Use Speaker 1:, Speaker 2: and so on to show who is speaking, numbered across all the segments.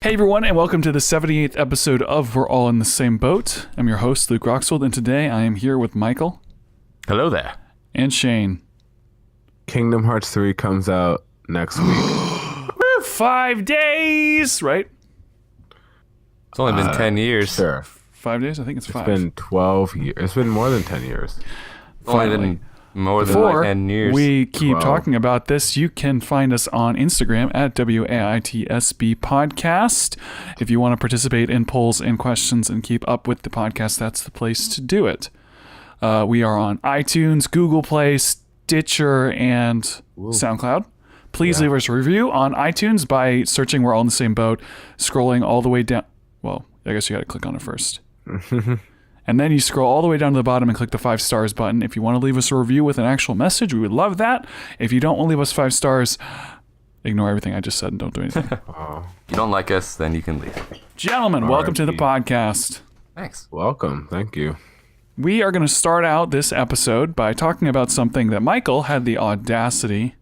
Speaker 1: Hey everyone, and welcome to the 78th episode of We're All in the Same Boat. I'm your host, Luke Roxwold, and today I am here with Michael.
Speaker 2: Hello there.
Speaker 1: And Shayne.
Speaker 3: Kingdom Hearts 3 comes out next week.
Speaker 1: 5 days, right?
Speaker 2: It's only been 10 years.
Speaker 3: Sure.
Speaker 1: 5 days? I think it's 5.
Speaker 3: It's been 12 years. It's been more than 10 years.
Speaker 2: It's only been more than
Speaker 1: Before
Speaker 2: 10 years.
Speaker 1: we keep
Speaker 3: 12.
Speaker 1: talking about this, you can find us on Instagram at WAITSB Podcast. If you want to participate in polls and questions and keep up with the podcast, that's the place to do it. We are on iTunes, Google Play, Stitcher, and SoundCloud. Please leave us a review on iTunes by searching We're All in the Same Boat, scrolling all the way down. Well, I guess you got to click on it first. And then you scroll all the way down to the bottom and click the 5 stars button. If you want to leave us a review with an actual message, we would love that. If you don't want to leave us 5 stars, ignore everything I just said and don't do anything.
Speaker 2: If you don't like us, then you can leave.
Speaker 1: Gentlemen, welcome to the podcast.
Speaker 2: Thanks.
Speaker 3: Welcome. Thank you.
Speaker 1: We are going to start out this episode by talking about something that Michael had the audacity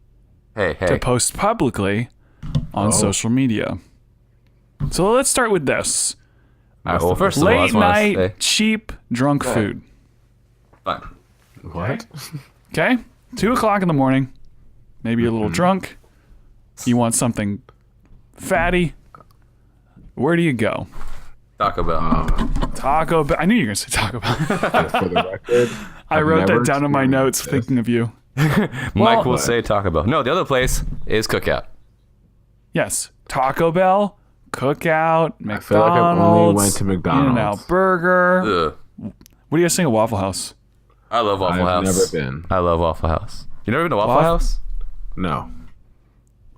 Speaker 1: to post publicly on social media. So let's start with this.
Speaker 2: Well, first of all, I
Speaker 1: Late
Speaker 2: just want to
Speaker 1: night,
Speaker 2: say,
Speaker 1: cheap, drunk food.
Speaker 2: fine.
Speaker 3: What?
Speaker 1: Okay? 2 o'clock in the morning. Maybe a little drunk. You want something fatty. Where do you go?
Speaker 2: Taco Bell.
Speaker 1: Taco Bell. I knew you were going to say Taco Bell.
Speaker 3: For the record,
Speaker 1: I wrote
Speaker 3: never
Speaker 1: that down in my notes
Speaker 3: experienced
Speaker 1: thinking of you.
Speaker 2: Mike will say Taco Bell. No, the other place is Cookout.
Speaker 1: Yes. Taco Bell, Cookout, McDonald's.
Speaker 3: I feel like I've only went to McDonald's.
Speaker 1: In-N-Out Burger.
Speaker 2: Ugh.
Speaker 1: What do you guys think of Waffle House?
Speaker 2: I love Waffle
Speaker 3: I've
Speaker 2: House.
Speaker 3: never been.
Speaker 2: I love Waffle House. You never been to Waffle House?
Speaker 3: No.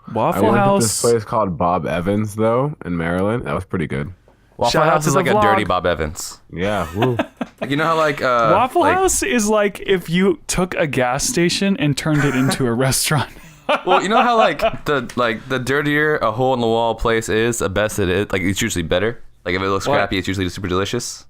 Speaker 3: I
Speaker 1: Waffle
Speaker 3: went to
Speaker 1: House.
Speaker 3: this place called Bob Evans, though, in Maryland. That was pretty good.
Speaker 2: Waffle
Speaker 1: Shout out
Speaker 2: House
Speaker 1: to
Speaker 2: is
Speaker 1: the
Speaker 2: like a
Speaker 1: vlog.
Speaker 2: dirty Bob Evans.
Speaker 3: Yeah. Woo.
Speaker 2: Like, you know how like
Speaker 1: Waffle
Speaker 2: like,
Speaker 1: House is like if you took a gas station and turned it into a restaurant.
Speaker 2: Well, you know how like the dirtier a hole in the wall place is, the best it is. Like it's usually better. Like if it looks crappy, it's usually super delicious.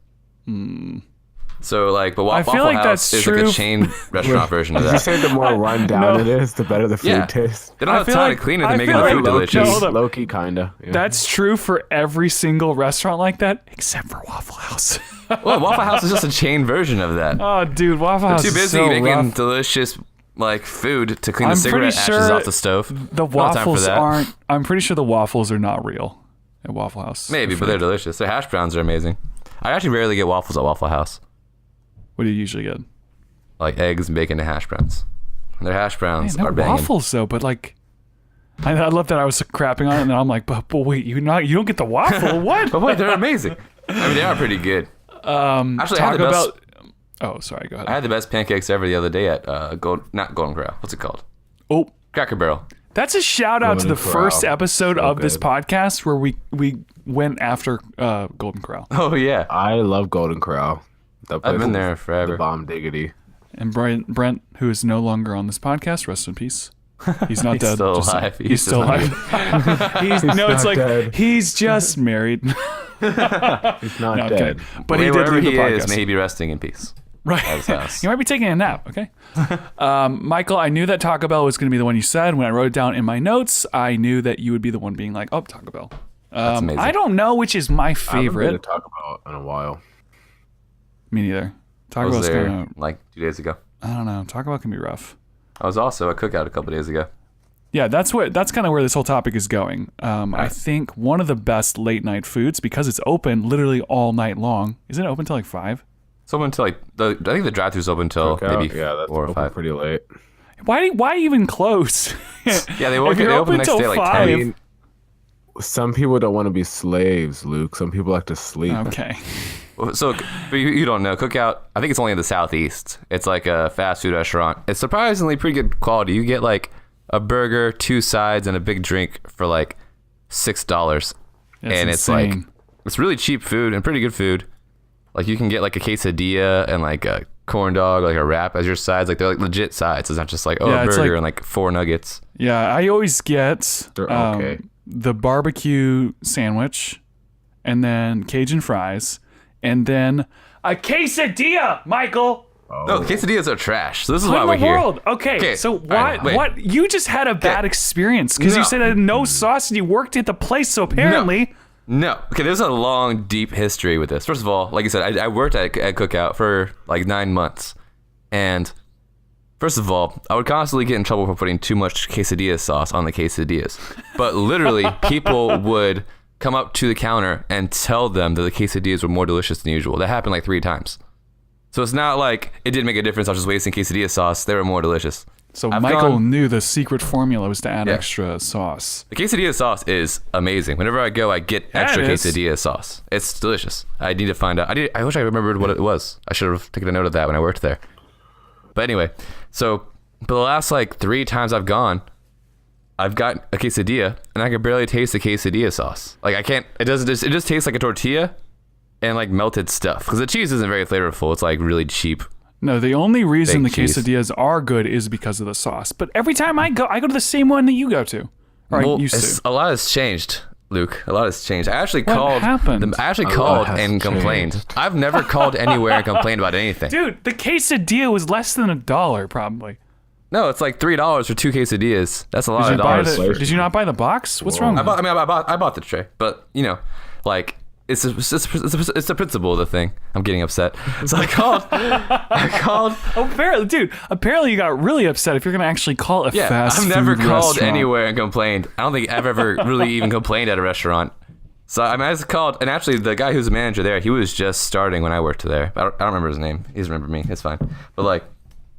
Speaker 2: So like, but
Speaker 1: I feel
Speaker 2: Waffle
Speaker 1: like
Speaker 2: House
Speaker 1: that's
Speaker 2: is
Speaker 1: true.
Speaker 2: like a chain restaurant version of
Speaker 3: You
Speaker 2: that.
Speaker 3: say the more run down it is, the better the food
Speaker 2: Yeah.
Speaker 3: tastes.
Speaker 2: They don't
Speaker 1: I
Speaker 2: have
Speaker 1: feel
Speaker 2: time
Speaker 1: like-
Speaker 2: to clean it
Speaker 1: I
Speaker 2: to make the
Speaker 1: feel
Speaker 2: food
Speaker 1: like-
Speaker 2: delicious.
Speaker 1: No, hold up.
Speaker 3: Low-key, kinda. Yeah.
Speaker 1: That's true for every single restaurant like that, except for Waffle House.
Speaker 2: Well, Waffle House is just a chain version of that.
Speaker 1: Oh, dude, Waffle House
Speaker 2: Too
Speaker 1: is
Speaker 2: busy
Speaker 1: so
Speaker 2: making
Speaker 1: rough.
Speaker 2: delicious like food to clean the
Speaker 1: I'm
Speaker 2: cigarette
Speaker 1: pretty
Speaker 2: ashes
Speaker 1: sure
Speaker 2: off the stove.
Speaker 1: The
Speaker 2: No time for
Speaker 1: waffles
Speaker 2: that.
Speaker 1: aren't. I'm pretty sure the waffles are not real at Waffle House.
Speaker 2: Maybe, but they're delicious. Their hash browns are amazing. I actually rarely get waffles at Waffle House.
Speaker 1: What do you usually get?
Speaker 2: Like eggs, bacon, and hash browns. And their hash browns
Speaker 1: Man,
Speaker 2: are
Speaker 1: they're
Speaker 2: banging.
Speaker 1: waffles though, but like, I love that I was crapping on it, and then I'm like, but wait, you don't get the waffle? What?
Speaker 2: But wait, they're amazing. I mean, they are pretty good. Actually, I had the best.
Speaker 1: Oh, sorry. Go ahead.
Speaker 2: I had the best pancakes ever the other day at not Golden Corral. What's it called?
Speaker 1: Oh,
Speaker 2: Cracker Barrel.
Speaker 1: that's a shout out to the
Speaker 3: Golden Corral.
Speaker 1: first episode
Speaker 3: So
Speaker 1: of this
Speaker 3: good.
Speaker 1: podcast where we went after Golden Corral.
Speaker 2: Oh yeah,
Speaker 3: I love Golden Corral. That
Speaker 2: I've
Speaker 3: place
Speaker 2: been
Speaker 3: is
Speaker 2: there forever.
Speaker 3: The bomb diggity.
Speaker 1: And Brent, who is no longer on this podcast, rest in peace. He's not
Speaker 2: He's
Speaker 1: dead.
Speaker 2: still
Speaker 1: just-
Speaker 2: alive.
Speaker 1: He's still alive. It's
Speaker 3: not
Speaker 1: like
Speaker 3: dead.
Speaker 1: he's just married.
Speaker 3: He's not
Speaker 1: No,
Speaker 3: dead.
Speaker 1: okay. But he did
Speaker 2: wherever
Speaker 1: leave the
Speaker 2: he
Speaker 1: podcast.
Speaker 2: is, may he be resting in peace.
Speaker 1: Right.
Speaker 2: At his house.
Speaker 1: You might be taking a nap, okay? Michael, I knew that Taco Bell was going to be the one you said. When I wrote it down in my notes, I knew that you would be the one being like, oh, Taco Bell.
Speaker 2: That's amazing.
Speaker 1: I don't know which is my
Speaker 3: I haven't been to
Speaker 1: favorite.
Speaker 3: Taco Bell in a while.
Speaker 1: Me neither.
Speaker 2: I
Speaker 1: Taco
Speaker 2: was
Speaker 1: Bell's
Speaker 2: there
Speaker 1: kind of,
Speaker 2: like 2 days ago.
Speaker 1: I don't know. Taco Bell can be rough.
Speaker 2: I was also at Cookout a couple days ago.
Speaker 1: Yeah, that's kind of where this whole topic is going. I think one of the best late night foods, because it's open literally all night long. Isn't it open till like 5?
Speaker 2: It's open until like I think the drive-thru's open until
Speaker 3: Cookout,
Speaker 2: maybe
Speaker 3: yeah, that's
Speaker 2: 4 or
Speaker 3: open
Speaker 2: 5.
Speaker 3: pretty late.
Speaker 1: Why even close?
Speaker 2: Yeah, they
Speaker 1: If
Speaker 2: open
Speaker 1: you're
Speaker 2: the
Speaker 1: open
Speaker 2: next
Speaker 1: till
Speaker 2: day like
Speaker 1: 5.
Speaker 2: 10.
Speaker 3: Some people don't want to be slaves, Luke. Some people like to sleep.
Speaker 1: Okay.
Speaker 2: So, but you don't know. Cookout, I think it's only in the southeast. It's like a fast food restaurant. It's surprisingly pretty good quality. You get like a burger, 2 sides, and a big drink for like $6. And it's like,
Speaker 1: insane.
Speaker 2: it's really cheap food and pretty good food. Like you can get like a quesadilla and like a corn dog, like a wrap as your sides. Like they're like legit sides. It's not just like,
Speaker 1: Yeah,
Speaker 2: a
Speaker 1: it's
Speaker 2: burger
Speaker 1: like-
Speaker 2: and like 4 nuggets.
Speaker 1: Yeah, I always get
Speaker 3: They're okay.
Speaker 1: the barbecue sandwich, and then Cajun fries, and then a quesadilla, Michael.
Speaker 2: No, quesadillas are trash. So this is
Speaker 1: What
Speaker 2: why
Speaker 1: in
Speaker 2: we're
Speaker 1: the
Speaker 2: here.
Speaker 1: world? Okay, so
Speaker 2: I know. Wait.
Speaker 1: what? You just had a bad experience because you
Speaker 2: No.
Speaker 1: said I had no sauce and you worked at the place. So apparently,
Speaker 2: No. Okay, there's a long, deep history with this. First of all, like I said, I worked at Cookout for like 9 months. And first of all, I would constantly get in trouble for putting too much quesadilla sauce on the quesadillas. But literally, people would come up to the counter and tell them that the quesadillas were more delicious than usual. That happened like 3 times. So it's not like it didn't make a difference. I was just wasting quesadilla sauce. They were more delicious.
Speaker 1: So Michael knew the secret formula was to add extra sauce.
Speaker 2: The quesadilla sauce is amazing. Whenever I go, I get extra quesadilla sauce. It's delicious. I need to find out. I wish I remembered what it was. I should have taken a note of that when I worked there. But anyway, so for the last like 3 times I've gone, I've got a quesadilla and I can barely taste the quesadilla sauce. Like I can't. It just tastes like a tortilla and like melted stuff because the cheese isn't very flavorful. It's like really cheap.
Speaker 1: No, the only reason the
Speaker 2: cheese.
Speaker 1: quesadillas are good is because of the sauce. But every time I go to the same one that you go to. Or I used to.
Speaker 2: A lot has changed, Luke. A lot has changed. I actually
Speaker 1: What
Speaker 2: called.
Speaker 1: happened?
Speaker 2: I actually called and complained.
Speaker 3: changed.
Speaker 2: I've never called anywhere and complained about anything.
Speaker 1: Dude, the quesadilla was less than $1 probably.
Speaker 2: No, it's like $3 for 2 quesadillas. That's a lot of dollars.
Speaker 1: Did you not buy the box? What's wrong with it?
Speaker 2: I bought the tray, but you know, like it's the principle of the thing. I'm getting upset. So I called.
Speaker 1: Apparently you got really upset if you're gonna actually call it a fast
Speaker 2: I've never
Speaker 1: food
Speaker 2: called
Speaker 1: restaurant.
Speaker 2: anywhere and complained. I don't think I've ever really even complained at a restaurant. So I just called, and actually the guy who's the manager there, he was just starting when I worked there. I don't remember his name. He doesn't remember me. It's fine. But like, I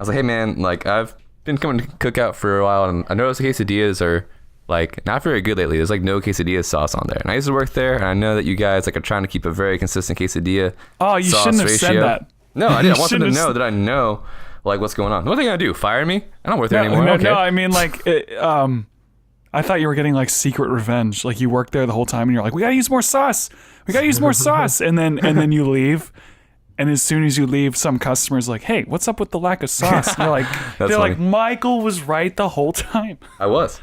Speaker 2: was like, hey man, like I've been coming to Cookout for a while, and I noticed the quesadillas are like not very good lately. There's like no quesadilla sauce on there. And I used to work there, and I know that you guys like are trying to keep a very consistent quesadilla.
Speaker 1: Oh, you
Speaker 2: sauce
Speaker 1: shouldn't have
Speaker 2: ratio.
Speaker 1: said that.
Speaker 2: No, I didn't. I want them to
Speaker 1: shouldn't
Speaker 2: know
Speaker 1: have
Speaker 2: that I know like what's going on. What are they gonna do? Fire me? I don't work there anymore. Okay.
Speaker 1: No, I mean like, I thought you were getting like secret revenge. Like you worked there the whole time, and you're like, we gotta use more sauce. We gotta use more sauce, and then you leave. And as soon as you leave, some customer's like, hey, what's up with the lack of sauce? And they're
Speaker 2: funny.
Speaker 1: like, Michael was right the whole time.
Speaker 2: I was.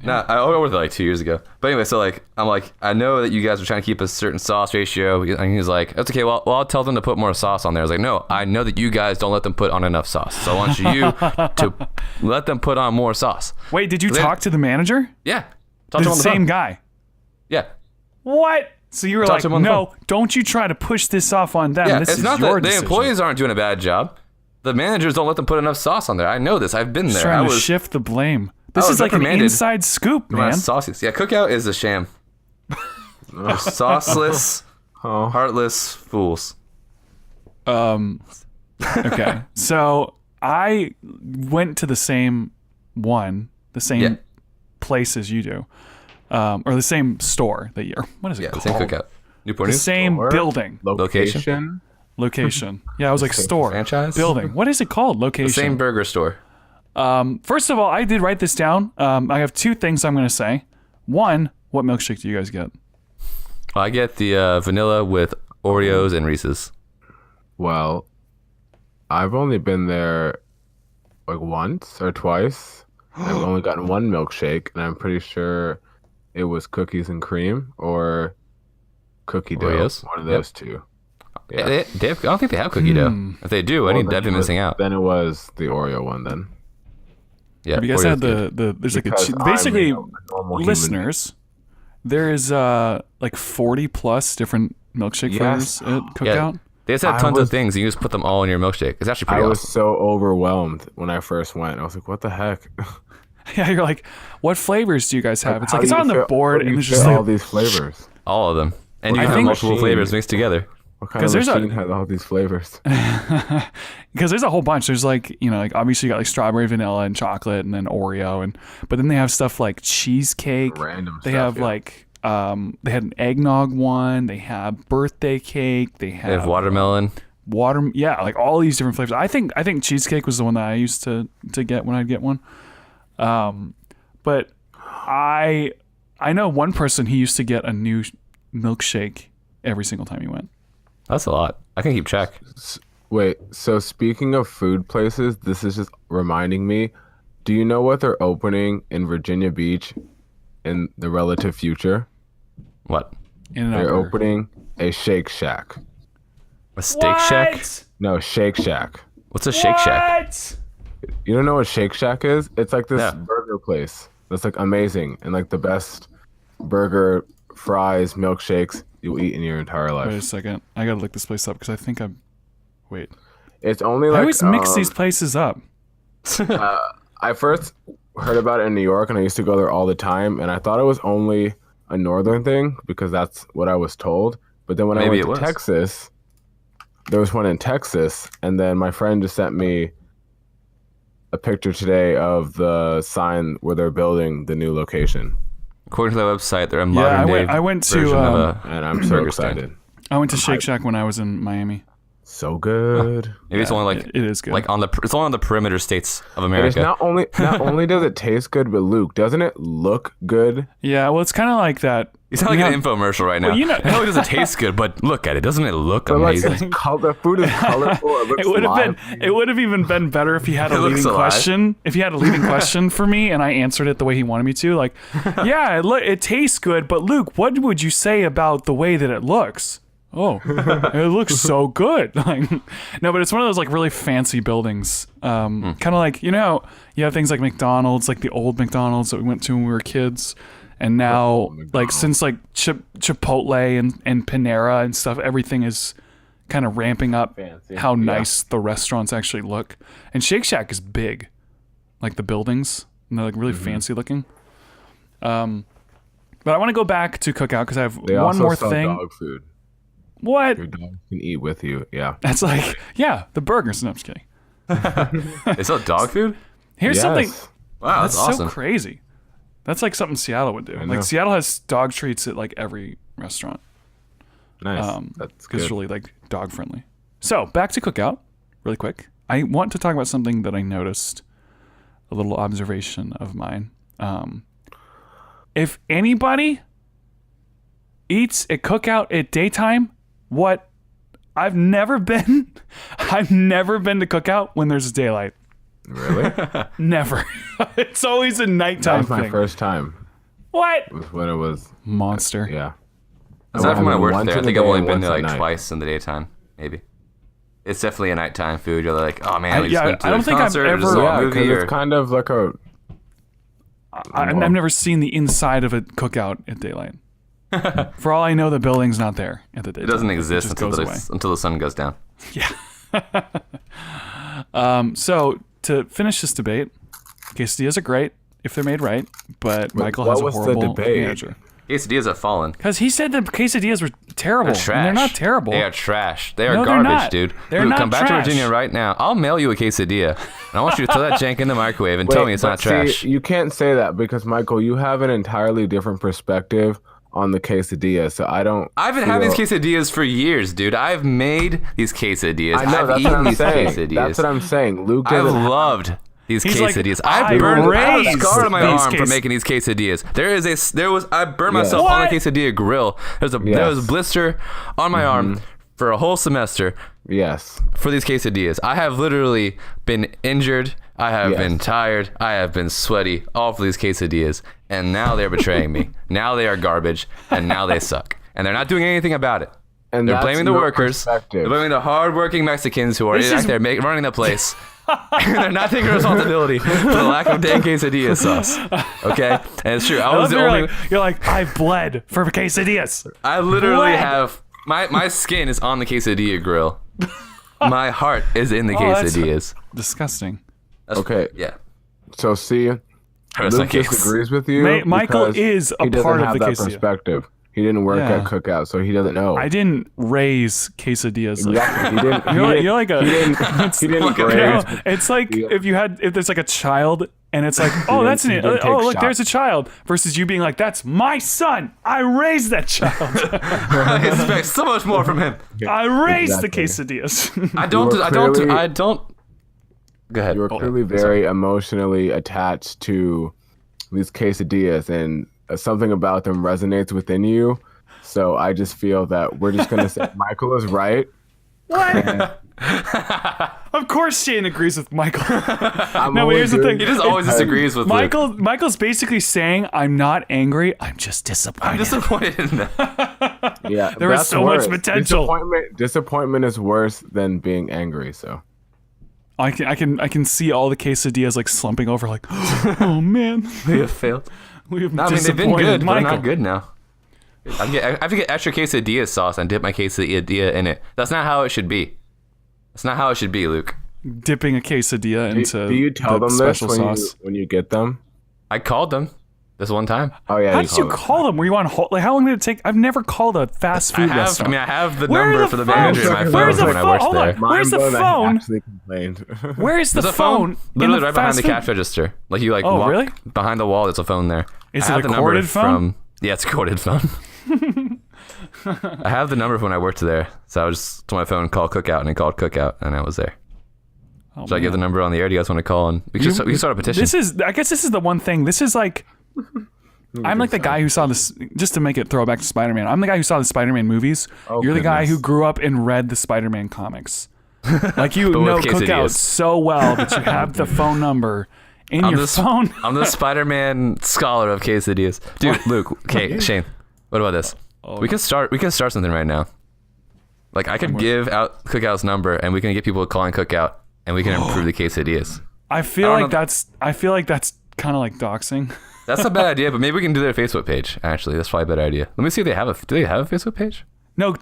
Speaker 2: No, I worked there like 2 years ago. But anyway, so like I'm like, I know that you guys are trying to keep a certain sauce ratio. And he's like, that's okay. Well, I'll tell them to put more sauce on there. I was like, no, I know that you guys don't let them put on enough sauce. So I want you to let them put on more sauce.
Speaker 1: Wait, did you talk to the manager?
Speaker 2: Yeah. Talk to him
Speaker 1: The
Speaker 2: on the
Speaker 1: same
Speaker 2: phone.
Speaker 1: guy.
Speaker 2: Yeah.
Speaker 1: What? So you were
Speaker 2: Talk
Speaker 1: like,
Speaker 2: to him on the
Speaker 1: no,
Speaker 2: phone.
Speaker 1: don't you try to push this off on them.
Speaker 2: Yeah.
Speaker 1: This
Speaker 2: It's
Speaker 1: is
Speaker 2: not
Speaker 1: your
Speaker 2: that the
Speaker 1: decision.
Speaker 2: employees aren't doing a bad job. The managers don't let them put enough sauce on there. I know this. I've been
Speaker 1: Just
Speaker 2: there.
Speaker 1: trying to shift the blame. This
Speaker 2: was
Speaker 1: is like an
Speaker 2: reprimanded
Speaker 1: inside scoop, man.
Speaker 2: Sauces. Yeah, Cookout is a sham. They're sauceless, heartless fools.
Speaker 1: Okay. So I went to the same place as you do. Or the same store that you're, what is it
Speaker 2: Yeah, the
Speaker 1: called?
Speaker 2: same Cookout. Newport
Speaker 1: The
Speaker 2: News?
Speaker 1: same
Speaker 3: Store?
Speaker 1: building.
Speaker 3: Location.
Speaker 1: Location. Yeah, I was like store.
Speaker 2: franchise?
Speaker 1: Building. What is it called? Location.
Speaker 2: The same burger store.
Speaker 1: First of all, I did write this down. I have 2 things I'm going to say. One, what milkshake do you guys get?
Speaker 2: I get the vanilla with Oreos and Reese's.
Speaker 3: Well, I've only been there like once or twice. I've only gotten one milkshake, and I'm pretty sure it was cookies and cream or cookie dough.
Speaker 2: Oreos?
Speaker 3: One of those two. Yeah.
Speaker 2: They have, I don't think they have cookie dough. If they do, I've been missing out.
Speaker 3: Then it was the Oreo one then.
Speaker 2: Yeah,
Speaker 1: Have you guys
Speaker 2: Oreos
Speaker 1: had
Speaker 2: good.
Speaker 1: there's like
Speaker 3: Because
Speaker 1: basically
Speaker 3: I'm a normal human.
Speaker 1: listeners, there is like 40 plus different milkshake
Speaker 3: Yes.
Speaker 1: flavors at Cookout.
Speaker 2: They just have
Speaker 3: I
Speaker 2: tons
Speaker 3: was-
Speaker 2: of things. You just put them all in your milkshake. It's actually
Speaker 3: I
Speaker 2: pretty
Speaker 3: was
Speaker 2: awesome.
Speaker 3: so overwhelmed when I first went. I was like, what the heck?
Speaker 1: Yeah, you're like, what flavors do you guys have? It's
Speaker 3: How
Speaker 1: like it's
Speaker 3: do you
Speaker 1: on the
Speaker 3: fit-
Speaker 1: board
Speaker 3: how do
Speaker 1: and
Speaker 3: you
Speaker 1: it's just
Speaker 3: fit all
Speaker 1: like,
Speaker 3: these flavors.
Speaker 2: All of them. And you
Speaker 3: I
Speaker 2: can have
Speaker 3: think
Speaker 2: multiple
Speaker 3: machine-
Speaker 2: flavors mixed together.
Speaker 3: What kind
Speaker 1: 'Cause
Speaker 3: of
Speaker 1: there's a-
Speaker 3: machine has all these flavors?
Speaker 1: because there's a whole bunch. There's like, you know, like obviously you got like strawberry, vanilla, and chocolate, and then Oreo, but then they have stuff like cheesecake.
Speaker 3: Random
Speaker 1: They
Speaker 3: stuff,
Speaker 1: have
Speaker 3: yeah.
Speaker 1: like they had an eggnog one. They have birthday cake. They
Speaker 2: They have
Speaker 1: have
Speaker 2: watermelon.
Speaker 1: yeah, like all these different flavors. I think cheesecake was the one that I used to get when I'd get one. But I know one person, he used to get a new milkshake every single time he went.
Speaker 2: That's a lot. I can keep track.
Speaker 3: Wait, so speaking of food places, this is just reminding me. Do you know what they're opening in Virginia Beach in the relative future?
Speaker 2: What?
Speaker 1: In and
Speaker 3: They're
Speaker 1: over.
Speaker 3: opening a Shake Shack.
Speaker 2: A Steak Shack?
Speaker 3: No, Shake Shack.
Speaker 2: What's a Shake Shack?
Speaker 1: What?
Speaker 3: You don't know what Shake Shack is? It's like this
Speaker 2: Yeah.
Speaker 3: burger place that's like amazing and like the best burger fries, milkshakes you'll eat in your entire
Speaker 1: Wait a
Speaker 3: life.
Speaker 1: second. I gotta look this place up because I think I'm. Wait.
Speaker 3: It's only
Speaker 1: I
Speaker 3: like
Speaker 1: always mix these places up.
Speaker 3: I first heard about it in New York, and I used to go there all the time, and I thought it was only a northern thing because that's what I was told. But then when
Speaker 2: Maybe
Speaker 3: I
Speaker 2: it
Speaker 3: went to
Speaker 2: was.
Speaker 3: Texas, there was one in Texas, and then my friend just sent me a picture today of the sign where they're building the new location,
Speaker 2: According to their website, they're a
Speaker 1: Yeah,
Speaker 2: modern day
Speaker 1: I went to
Speaker 2: version of a
Speaker 3: and I'm so
Speaker 2: burger stand.
Speaker 3: excited.
Speaker 1: I went to Shake Shack when I was in Miami.
Speaker 3: So good.
Speaker 2: Maybe it's only like
Speaker 1: It is good.
Speaker 2: like it's only on the perimeter states of
Speaker 3: And it's
Speaker 2: America.
Speaker 3: not only does it taste good, but Luke, doesn't it look good?
Speaker 1: Yeah, well, it's kind of like that.
Speaker 2: You sound like an infomercial right now.
Speaker 1: Well, you know-
Speaker 2: Not only does it taste good, but look at it. Doesn't it look
Speaker 3: But like,
Speaker 2: amazing?
Speaker 3: the food is colorful. It looks
Speaker 1: It would have
Speaker 3: alive.
Speaker 1: been. It would have even been better if he had a
Speaker 2: It looks
Speaker 1: leading
Speaker 2: alive.
Speaker 1: question. If he had a leading question for me, and I answered it the way he wanted me to, like, yeah, it tastes good, but Luke, what would you say about the way that it looks? Oh, it looks so good. Like, no, but it's one of those like really fancy buildings. Kind of like you have things like McDonald's, like the old McDonald's that we went to when we were kids, and now like since like Chipotle and Panera and stuff, everything is kind of ramping up
Speaker 3: Fancy,
Speaker 1: how
Speaker 3: yeah.
Speaker 1: nice the restaurants actually look. And Shake Shack is big, like the buildings, and they're like really fancy looking. But I want to go back to Cookout because I have
Speaker 3: They
Speaker 1: one
Speaker 3: also
Speaker 1: more
Speaker 3: sell
Speaker 1: thing.
Speaker 3: dog food.
Speaker 1: What?
Speaker 3: Your dog can eat with you. Yeah.
Speaker 1: That's like, yeah, the burgers. No, I'm just kidding.
Speaker 2: Is that dog food?
Speaker 1: Here's something
Speaker 2: Wow,
Speaker 1: that's
Speaker 2: that's awesome.
Speaker 1: so crazy. That's like something Seattle would do.
Speaker 3: know.
Speaker 1: Like Seattle has dog treats at like every restaurant.
Speaker 3: Nice. That's
Speaker 1: Because it's
Speaker 3: good.
Speaker 1: really like dog friendly. So back to Cookout, really quick. I want to talk about something that I noticed, a little observation of mine. If anybody eats at Cookout at daytime, what I've never been to Cookout when there's daylight.
Speaker 3: Really?
Speaker 1: Never. It's always a
Speaker 3: That
Speaker 1: nighttime
Speaker 3: was my
Speaker 1: thing.
Speaker 3: first time.
Speaker 1: What?
Speaker 3: Was when it was.
Speaker 1: Monster.
Speaker 3: Yeah.
Speaker 2: Aside from when I worked
Speaker 3: Once
Speaker 2: there, I
Speaker 3: in
Speaker 2: think
Speaker 3: the
Speaker 2: I've
Speaker 3: day
Speaker 2: only
Speaker 3: and
Speaker 2: been
Speaker 3: once
Speaker 2: there
Speaker 3: at
Speaker 2: like
Speaker 3: night.
Speaker 2: twice in the daytime, maybe. It's definitely a nighttime food. You're like, oh man, we
Speaker 1: yeah,
Speaker 2: just went to
Speaker 1: I don't
Speaker 2: a
Speaker 1: think I've
Speaker 2: concert or just
Speaker 1: ever-
Speaker 2: saw
Speaker 3: Yeah,
Speaker 2: a
Speaker 3: because
Speaker 2: movie.
Speaker 3: it's
Speaker 2: Or,
Speaker 3: kind of like a.
Speaker 1: I've never seen the inside of a Cookout at daylight. For all I know, the building's not there at the daytime.
Speaker 2: it doesn't
Speaker 1: It
Speaker 2: exist
Speaker 1: just
Speaker 2: until
Speaker 1: goes away.
Speaker 2: until the sun goes down.
Speaker 1: So to finish this debate, quesadillas are great if they're made right, but Michael
Speaker 3: what
Speaker 1: has a
Speaker 3: was the
Speaker 1: horrible
Speaker 3: debate?
Speaker 1: manager.
Speaker 2: Quesadillas have fallen.
Speaker 1: Because he said the quesadillas were terrible.
Speaker 2: They're trash.
Speaker 1: And they're not terrible.
Speaker 2: They are trash. They are
Speaker 1: No, they're
Speaker 2: garbage,
Speaker 1: not.
Speaker 2: dude.
Speaker 1: They're
Speaker 2: Luke,
Speaker 1: not
Speaker 2: come back
Speaker 1: trash.
Speaker 2: to Virginia right now. I'll mail you a quesadilla. And I want you to throw that jank in the microwave and tell me it's
Speaker 3: but
Speaker 2: not trash.
Speaker 3: See, you can't say that because Michael, you have an entirely different perspective on the quesadilla. So I don't.
Speaker 2: I've been having
Speaker 3: feel-
Speaker 2: these quesadillas for years, dude. I've made these quesadillas.
Speaker 3: I know
Speaker 2: I've
Speaker 3: that's
Speaker 2: eaten
Speaker 3: what I'm
Speaker 2: these
Speaker 3: saying.
Speaker 2: quesadillas.
Speaker 3: That's what I'm saying. Luke
Speaker 2: I've
Speaker 3: doesn't.
Speaker 2: loved these
Speaker 1: He's like,
Speaker 2: quesadillas.
Speaker 1: I
Speaker 2: I burned I have a
Speaker 1: raised
Speaker 2: scar on my
Speaker 1: these
Speaker 2: arm for making these quesadillas. I burned
Speaker 3: Yes.
Speaker 2: myself on a
Speaker 1: What?
Speaker 2: quesadilla grill. There was a
Speaker 3: Yes.
Speaker 2: blister on my arm for a whole semester
Speaker 3: Yes.
Speaker 2: for these quesadillas. I have literally been injured. I have
Speaker 3: Yes.
Speaker 2: been tired. I have been sweaty all for these quesadillas. And now they're betraying me. Now they are garbage. And now they suck. And they're not doing anything about it.
Speaker 3: And
Speaker 2: They're
Speaker 3: that's
Speaker 2: blaming the
Speaker 3: your
Speaker 2: workers.
Speaker 3: perspective.
Speaker 2: They're blaming the hardworking Mexicans who are
Speaker 1: This
Speaker 2: out
Speaker 1: is-
Speaker 2: there running the place. And they're not taking responsibility for the lack of dang quesadilla sauce. Okay? And it's true. I was the only...
Speaker 1: You're like, I've bled for quesadillas.
Speaker 2: I literally
Speaker 1: Bled.
Speaker 2: have... My skin is on the quesadilla grill. My heart is in the
Speaker 1: that's-
Speaker 2: quesadillas.
Speaker 1: Disgusting.
Speaker 3: Okay.
Speaker 2: Yeah.
Speaker 3: So see,
Speaker 2: That's
Speaker 3: Luke
Speaker 2: my case.
Speaker 3: disagrees with you.
Speaker 1: Michael
Speaker 3: because
Speaker 1: is a
Speaker 3: he doesn't
Speaker 1: part of
Speaker 3: have
Speaker 1: the
Speaker 3: that
Speaker 1: quesadilla.
Speaker 3: perspective. He didn't work
Speaker 1: Yeah.
Speaker 3: at Cookout, so he doesn't know.
Speaker 1: I didn't raise quesadillas. Like,
Speaker 3: Exactly. He didn't.
Speaker 1: You're like a-
Speaker 3: He didn't. He didn't
Speaker 2: like a-
Speaker 3: raise.
Speaker 1: no, it's like if there's like a child and it's like, oh,
Speaker 3: didn't-
Speaker 1: that's
Speaker 3: he didn't
Speaker 1: oh,
Speaker 3: take
Speaker 1: look, there's a
Speaker 3: shots.
Speaker 1: child versus you being like, that's my son. I raised that child.
Speaker 2: I expect so much more from him.
Speaker 1: I raised
Speaker 3: Exactly.
Speaker 1: the quesadillas.
Speaker 2: I don't. Go ahead.
Speaker 3: You were clearly very emotionally attached to these quesadillas, and something about them resonates within you. So I just feel that we're just gonna say Michael is right.
Speaker 1: What? Of course Shane agrees with Michael.
Speaker 3: I'm
Speaker 1: No, but
Speaker 3: only
Speaker 1: here's the
Speaker 3: doing-
Speaker 2: He just always disagrees with Luke.
Speaker 1: Michael's basically saying, I'm not angry, I'm just disappointed.
Speaker 2: I'm disappointed in that.
Speaker 3: Yeah,
Speaker 1: There was
Speaker 3: that's
Speaker 1: so much
Speaker 3: worse.
Speaker 1: potential.
Speaker 3: Disappointment is worse than being angry. So
Speaker 1: I can see all the quesadillas like slumping over like, oh man,
Speaker 2: We have failed.
Speaker 1: we have
Speaker 2: No, I mean, they've been
Speaker 1: disappointed
Speaker 2: good, but they're
Speaker 1: Michael.
Speaker 2: not good now. I have to get extra quesadilla sauce and dip my quesadilla in it. That's not how it should be. That's not how it should be, Luke.
Speaker 1: Dipping a quesadilla into
Speaker 3: do you tell
Speaker 1: the
Speaker 3: them this
Speaker 1: special sauce.
Speaker 3: when you get them?
Speaker 2: I called them this one time.
Speaker 3: Oh yeah.
Speaker 1: How did you call them? Were you on hold? Like, how long did it take? I've never called a fast food restaurant.
Speaker 2: I have the
Speaker 1: Where are
Speaker 2: number
Speaker 1: the
Speaker 2: for the
Speaker 1: phones?
Speaker 2: manager in my phone
Speaker 1: Where's the
Speaker 2: when I
Speaker 1: phone?
Speaker 2: worked
Speaker 1: Hold
Speaker 2: there.
Speaker 1: on. Where's the phone?
Speaker 3: Actually complained.
Speaker 1: Where is the
Speaker 2: There's a
Speaker 1: phone?
Speaker 2: literally
Speaker 1: in the
Speaker 2: right behind the
Speaker 1: fast
Speaker 2: cash register. Like you
Speaker 1: Oh,
Speaker 2: walk
Speaker 1: really?
Speaker 2: behind the wall. There's a phone there.
Speaker 1: Is
Speaker 2: I
Speaker 1: it
Speaker 2: have
Speaker 1: a
Speaker 2: the number
Speaker 1: corded phone?
Speaker 2: Yeah, it's a corded phone. I have the number from when I worked there, so I was just to my phone, call Cookout, and it called Cookout, and I was there.
Speaker 1: Oh,
Speaker 2: Should I give the number on the air? Do you guys want to call? And we can start a petition.
Speaker 1: I guess this is the one thing. This is like, I'm like the guy who saw this, just to make it throw back to Spider-Man. I'm the guy who saw the Spider-Man movies.
Speaker 3: Oh,
Speaker 1: You're the guy
Speaker 3: goodness.
Speaker 1: who grew up and read the Spider-Man comics. Like you
Speaker 2: But
Speaker 1: know
Speaker 2: with
Speaker 1: Cookout
Speaker 2: quesadillas.
Speaker 1: so well that you have the phone number in your phone.
Speaker 2: I'm the Spider-Man scholar of quesadillas. Dude, Luke, okay, Shayne, what about this? We can start something right now. Like I could give out Cookout's number and we can get people calling Cookout and we can improve the quesadillas.
Speaker 1: I feel like that's kind of like doxing.
Speaker 2: That's a bad idea, but maybe we can do their Facebook page. Actually, that's probably a better idea. Let me see if they have a. Do they have a Facebook page?
Speaker 1: No, Go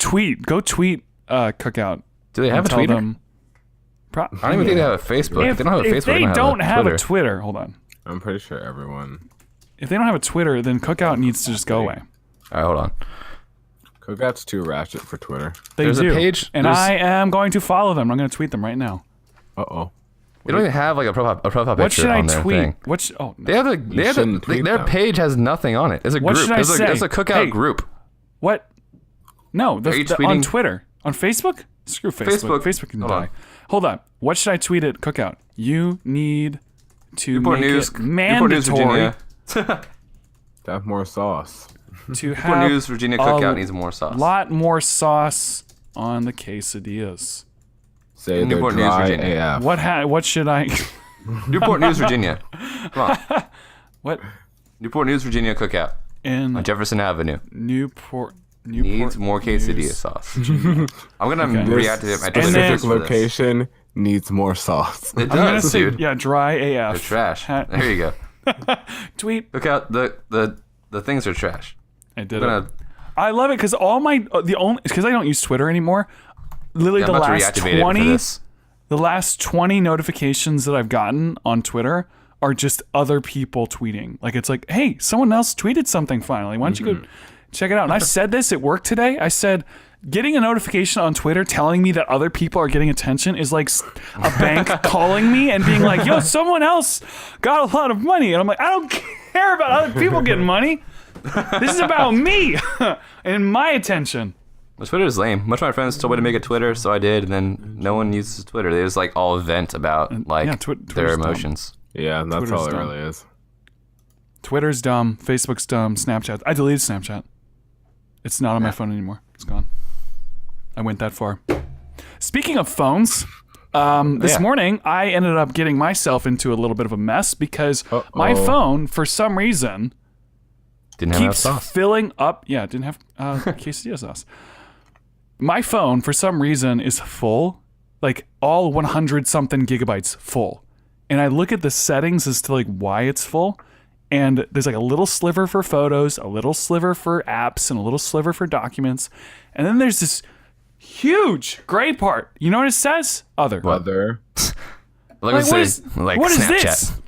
Speaker 1: tweet Cookout.
Speaker 2: Do they have a
Speaker 1: Tell
Speaker 2: Twitter?
Speaker 1: them-
Speaker 2: I don't even think they have a Facebook.
Speaker 1: If
Speaker 2: they don't have a Facebook.
Speaker 1: if they don't have
Speaker 2: Twitter.
Speaker 1: a Twitter, hold on.
Speaker 3: I'm pretty sure everyone.
Speaker 1: If they don't have a Twitter, then Cookout needs to just go away.
Speaker 2: All right, hold on.
Speaker 3: Cookout's too ratchet for Twitter.
Speaker 1: They
Speaker 2: There's a
Speaker 1: do.
Speaker 2: page-
Speaker 1: and
Speaker 2: there's-
Speaker 1: I am going to follow them. I'm going to tweet them right now.
Speaker 3: Uh-oh.
Speaker 2: They don't even have like a profile
Speaker 1: What
Speaker 2: picture
Speaker 1: should I
Speaker 2: on their
Speaker 1: tweet?
Speaker 2: thing.
Speaker 1: Oh, no.
Speaker 2: They have
Speaker 3: shouldn't tweet
Speaker 2: their
Speaker 3: them.
Speaker 2: page has nothing on it. It's a
Speaker 1: What
Speaker 2: group.
Speaker 1: should I say?
Speaker 2: It's a Cookout
Speaker 1: Hey.
Speaker 2: group.
Speaker 1: What? No,
Speaker 2: Are you
Speaker 1: on
Speaker 2: tweeting-
Speaker 1: Twitter. On Facebook? Screw Facebook. Facebook can
Speaker 2: Hold
Speaker 1: die.
Speaker 2: on.
Speaker 1: Hold on. What should I tweet at Cookout? You need to
Speaker 2: Newport
Speaker 1: make
Speaker 2: News,
Speaker 1: it
Speaker 2: Newport News,
Speaker 1: mandatory
Speaker 2: Virginia.
Speaker 3: To have more sauce.
Speaker 1: to
Speaker 2: Newport
Speaker 1: have
Speaker 2: News, Virginia Cookout needs more sauce.
Speaker 1: lot more sauce on the quesadillas.
Speaker 3: Say they're
Speaker 2: Newport News,
Speaker 3: dry
Speaker 2: Virginia.
Speaker 3: AF.
Speaker 1: What should I...
Speaker 2: Newport News, Virginia. Come on.
Speaker 1: What?
Speaker 2: Newport News, Virginia Cookout
Speaker 1: In
Speaker 2: on Jefferson Avenue.
Speaker 1: Newport
Speaker 2: Needs more quesadilla
Speaker 1: News.
Speaker 2: sauce. I'm gonna reactivate my
Speaker 1: And
Speaker 2: Twitter
Speaker 1: then-
Speaker 2: page
Speaker 3: Specific
Speaker 2: for this.
Speaker 3: location needs more sauce.
Speaker 2: It
Speaker 1: I'm gonna
Speaker 2: does,
Speaker 1: say,
Speaker 2: dude.
Speaker 1: yeah, dry AF.
Speaker 2: They're trash.
Speaker 1: Ha-
Speaker 2: There you go.
Speaker 1: Tweet.
Speaker 2: Cookout. The things are trash.
Speaker 1: I did
Speaker 2: I'm
Speaker 1: it.
Speaker 2: gonna.
Speaker 1: I love it because because I don't use Twitter anymore. Literally,
Speaker 2: I'm
Speaker 1: the
Speaker 2: about to
Speaker 1: last
Speaker 2: reactivate it for
Speaker 1: 20
Speaker 2: this.
Speaker 1: the last 20 notifications that I've gotten on Twitter are just other people tweeting. Like it's like, hey, someone else tweeted something finally. Why don't you go check it out? And I said this at work today. I said, getting a notification on Twitter telling me that other people are getting attention is like a bank calling me and being like, yo, someone else got a lot of money. And I'm like, I don't care about other people getting money. This is about me and my attention.
Speaker 2: Well, Twitter is lame. Much of my friends told me to make a Twitter, so I did, and then no one uses Twitter. They just like all vent about like
Speaker 1: yeah,
Speaker 2: their
Speaker 1: Twitter's dumb.
Speaker 2: emotions.
Speaker 3: Yeah, that's
Speaker 1: Twitter's
Speaker 3: all it
Speaker 1: dumb.
Speaker 3: really is.
Speaker 1: Twitter's dumb. Facebook's dumb. Snapchat. I deleted Snapchat. It's not on my phone anymore. It's gone. I went that far. Speaking of phones, this morning I ended up getting myself into a little bit of a mess because my phone, for some reason,
Speaker 2: Didn't have enough
Speaker 1: keeps
Speaker 2: sauce.
Speaker 1: filling up. Yeah, it didn't have quesadilla sauce. My phone, for some reason, is full, like all 100 something gigabytes full. And I look at the settings as to like why it's full. And there's like a little sliver for photos, a little sliver for apps, and a little sliver for documents. And then there's this huge gray part. You know what it says? Other.
Speaker 3: Other.
Speaker 2: Like,
Speaker 1: Like,
Speaker 2: it
Speaker 1: what
Speaker 2: says,
Speaker 1: is,
Speaker 2: like
Speaker 1: what is
Speaker 2: Snapchat.
Speaker 1: this?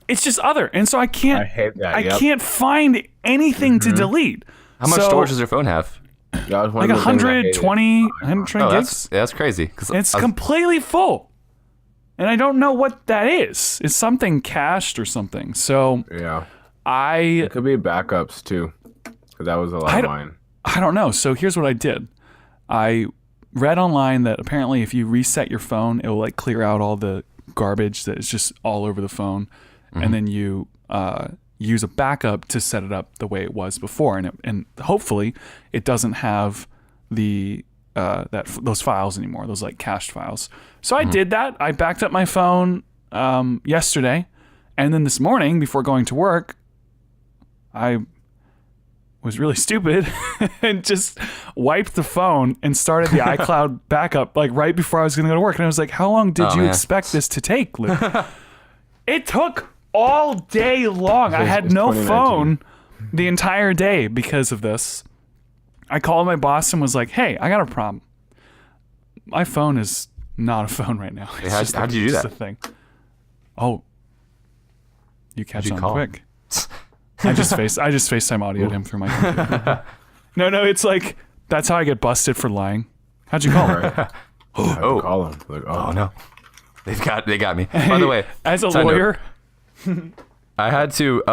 Speaker 1: It's just other. And so I can't
Speaker 3: I hate that.
Speaker 1: I
Speaker 3: yep.
Speaker 1: can't find anything to delete.
Speaker 2: How much storage does your phone have?
Speaker 3: That was one
Speaker 1: Like
Speaker 3: of the things I hated.
Speaker 1: 120, 120
Speaker 2: Oh,
Speaker 1: gigs.
Speaker 2: that's crazy. 'Cause
Speaker 1: It's
Speaker 2: I was-
Speaker 1: completely full. And I don't know what that is. It's something cached or something. So
Speaker 3: Yeah.
Speaker 1: I
Speaker 3: It could be backups too. Because that was a lot
Speaker 1: I
Speaker 3: of
Speaker 1: don't-
Speaker 3: mine.
Speaker 1: don't know. So here's what I did. I read online that apparently if you reset your phone, it will like clear out all the garbage that is just all over the phone. And then you use a backup to set it up the way it was before. And hopefully it doesn't have the those files anymore, those like cached files. So I did that. I backed up my phone yesterday. And then this morning before going to work, I was really stupid and just wiped the phone and started the iCloud backup like right before I was going to go to work. And I was like, how long did you
Speaker 2: man.
Speaker 1: expect this to take, Luke? It took all day long. I had
Speaker 3: It's
Speaker 1: no
Speaker 3: 2019.
Speaker 1: phone the entire day because of this. I called my boss and was like, "Hey, I got a problem. My phone is not a phone right now.
Speaker 2: Hey, how'd you do
Speaker 1: just
Speaker 2: that?
Speaker 1: a thing." Oh, you catch
Speaker 2: How'd you
Speaker 1: on
Speaker 2: call?
Speaker 1: quick. I just FaceTime audioed him through my computer. No, it's like that's how I get busted for lying. How'd you call her?
Speaker 3: Oh, call him. Like,
Speaker 2: Oh no, they got me. By the way,
Speaker 1: As a
Speaker 2: side note,
Speaker 1: lawyer,
Speaker 2: I had to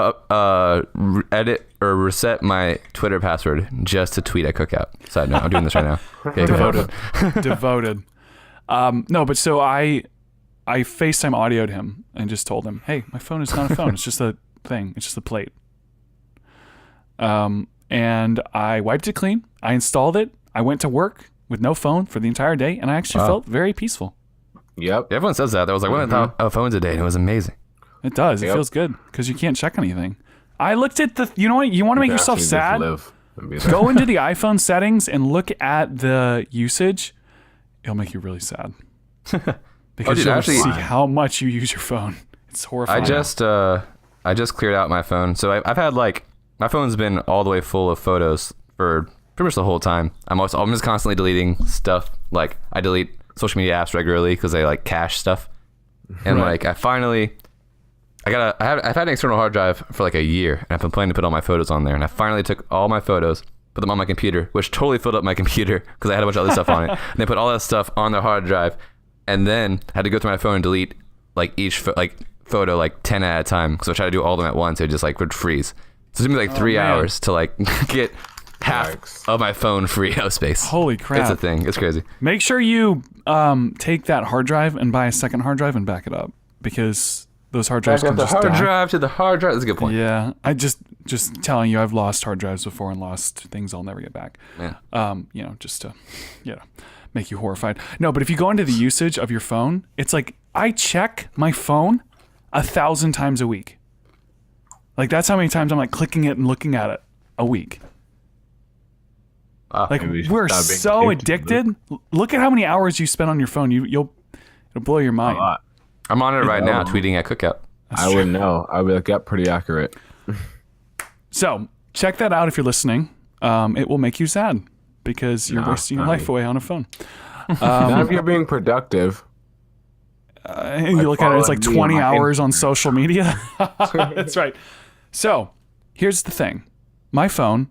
Speaker 2: edit or reset my Twitter password just to tweet at Cookout. Side note, I'm doing this right now. Okay, go ahead.
Speaker 1: devoted. No, but so I FaceTime audioed him and just told him, "Hey, my phone is not a phone. It's just a thing. It's just a plate." And I wiped it clean. I installed it. I went to work with no phone for the entire day, and I actually felt very peaceful.
Speaker 3: Yep.
Speaker 2: Everyone says that. I was like, went without phones a day, and it was amazing.
Speaker 1: It does. It
Speaker 3: Yep.
Speaker 1: feels good because you can't check anything. I looked at the. You know what? You want to make yourself
Speaker 3: Actually just
Speaker 1: sad?
Speaker 3: live and be there.
Speaker 1: Go into the iPhone settings and look at the usage. It'll make you really sad because
Speaker 2: dude,
Speaker 1: you'll
Speaker 2: actually-
Speaker 1: see how much you use your phone. It's horrifying.
Speaker 2: I just cleared out my phone. So I've had like my phone's been all the way full of photos for pretty much the whole time. I'm just constantly deleting stuff. Like I delete social media apps regularly because they like cache stuff. And like I've had an external hard drive for like a year, and I've been planning to put all my photos on there. And I finally took all my photos, put them on my computer, which totally filled up my computer because I had a bunch of other stuff on it. And they put all that stuff on their hard drive, and then had to go through my phone and delete like each photo like 10 at a time. So I tried to do all of them at once. It just like would freeze. So it took me like 3
Speaker 1: man.
Speaker 2: hours to like get half
Speaker 3: Yikes.
Speaker 2: of my phone free of space.
Speaker 1: Holy crap.
Speaker 2: It's a thing. It's crazy.
Speaker 1: Make sure you take that hard drive and buy a second hard drive and back it up because those hard drives can
Speaker 2: the
Speaker 1: just
Speaker 2: hard
Speaker 1: die.
Speaker 2: drive to the hard drive. That's a good point.
Speaker 1: Yeah, I just telling you, I've lost hard drives before and lost things I'll never get back.
Speaker 2: Yeah.
Speaker 1: Just to make you horrified. No, but if you go into the usage of your phone, it's like I check my phone 1,000 times a week. Like that's how many times I'm like clicking it and looking at it a week.
Speaker 2: Wow.
Speaker 1: Like
Speaker 3: Maybe we should
Speaker 1: we're
Speaker 3: stop being
Speaker 1: so
Speaker 3: addicted.
Speaker 1: addicted. Look at how many hours you spend on your phone. It'll blow your mind.
Speaker 3: A lot.
Speaker 2: I'm on it right now, tweeting at Cookout.
Speaker 3: I wouldn't know. I would get pretty accurate.
Speaker 1: So check that out if you're listening. It will make you sad because you're wasting your life away on a phone.
Speaker 3: Not if you're being productive.
Speaker 1: And you look at it, it's like
Speaker 3: following me
Speaker 1: 20
Speaker 3: on my
Speaker 1: hours on social media. That's right. So here's the thing. My phone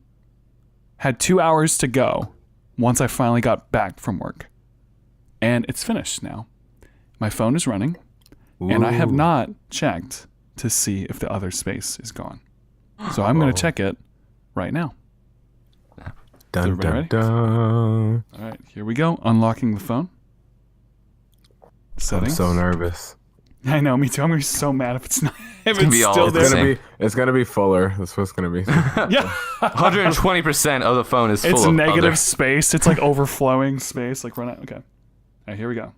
Speaker 1: had 2 hours to go once I finally got back from work. And it's finished now. My phone is running. And I have not checked to see if the other space is gone. So I'm going to check it right now.
Speaker 3: Dun,
Speaker 1: everybody ready?
Speaker 3: dun.
Speaker 1: All right, here we go. Unlocking the phone.
Speaker 3: I'm
Speaker 1: Settings.
Speaker 3: so nervous.
Speaker 1: I know, me too. I'm going to be so mad if it's not. If
Speaker 2: gonna
Speaker 1: it's
Speaker 2: be all
Speaker 1: still
Speaker 2: the
Speaker 1: there.
Speaker 2: same.
Speaker 3: It's gonna be fuller. That's what it's gonna be.
Speaker 1: Yeah.
Speaker 2: 120% of the phone is full
Speaker 1: It's
Speaker 2: of
Speaker 1: negative
Speaker 2: other-
Speaker 1: space. It's like overflowing space. Like run out. Okay. All right, here we go.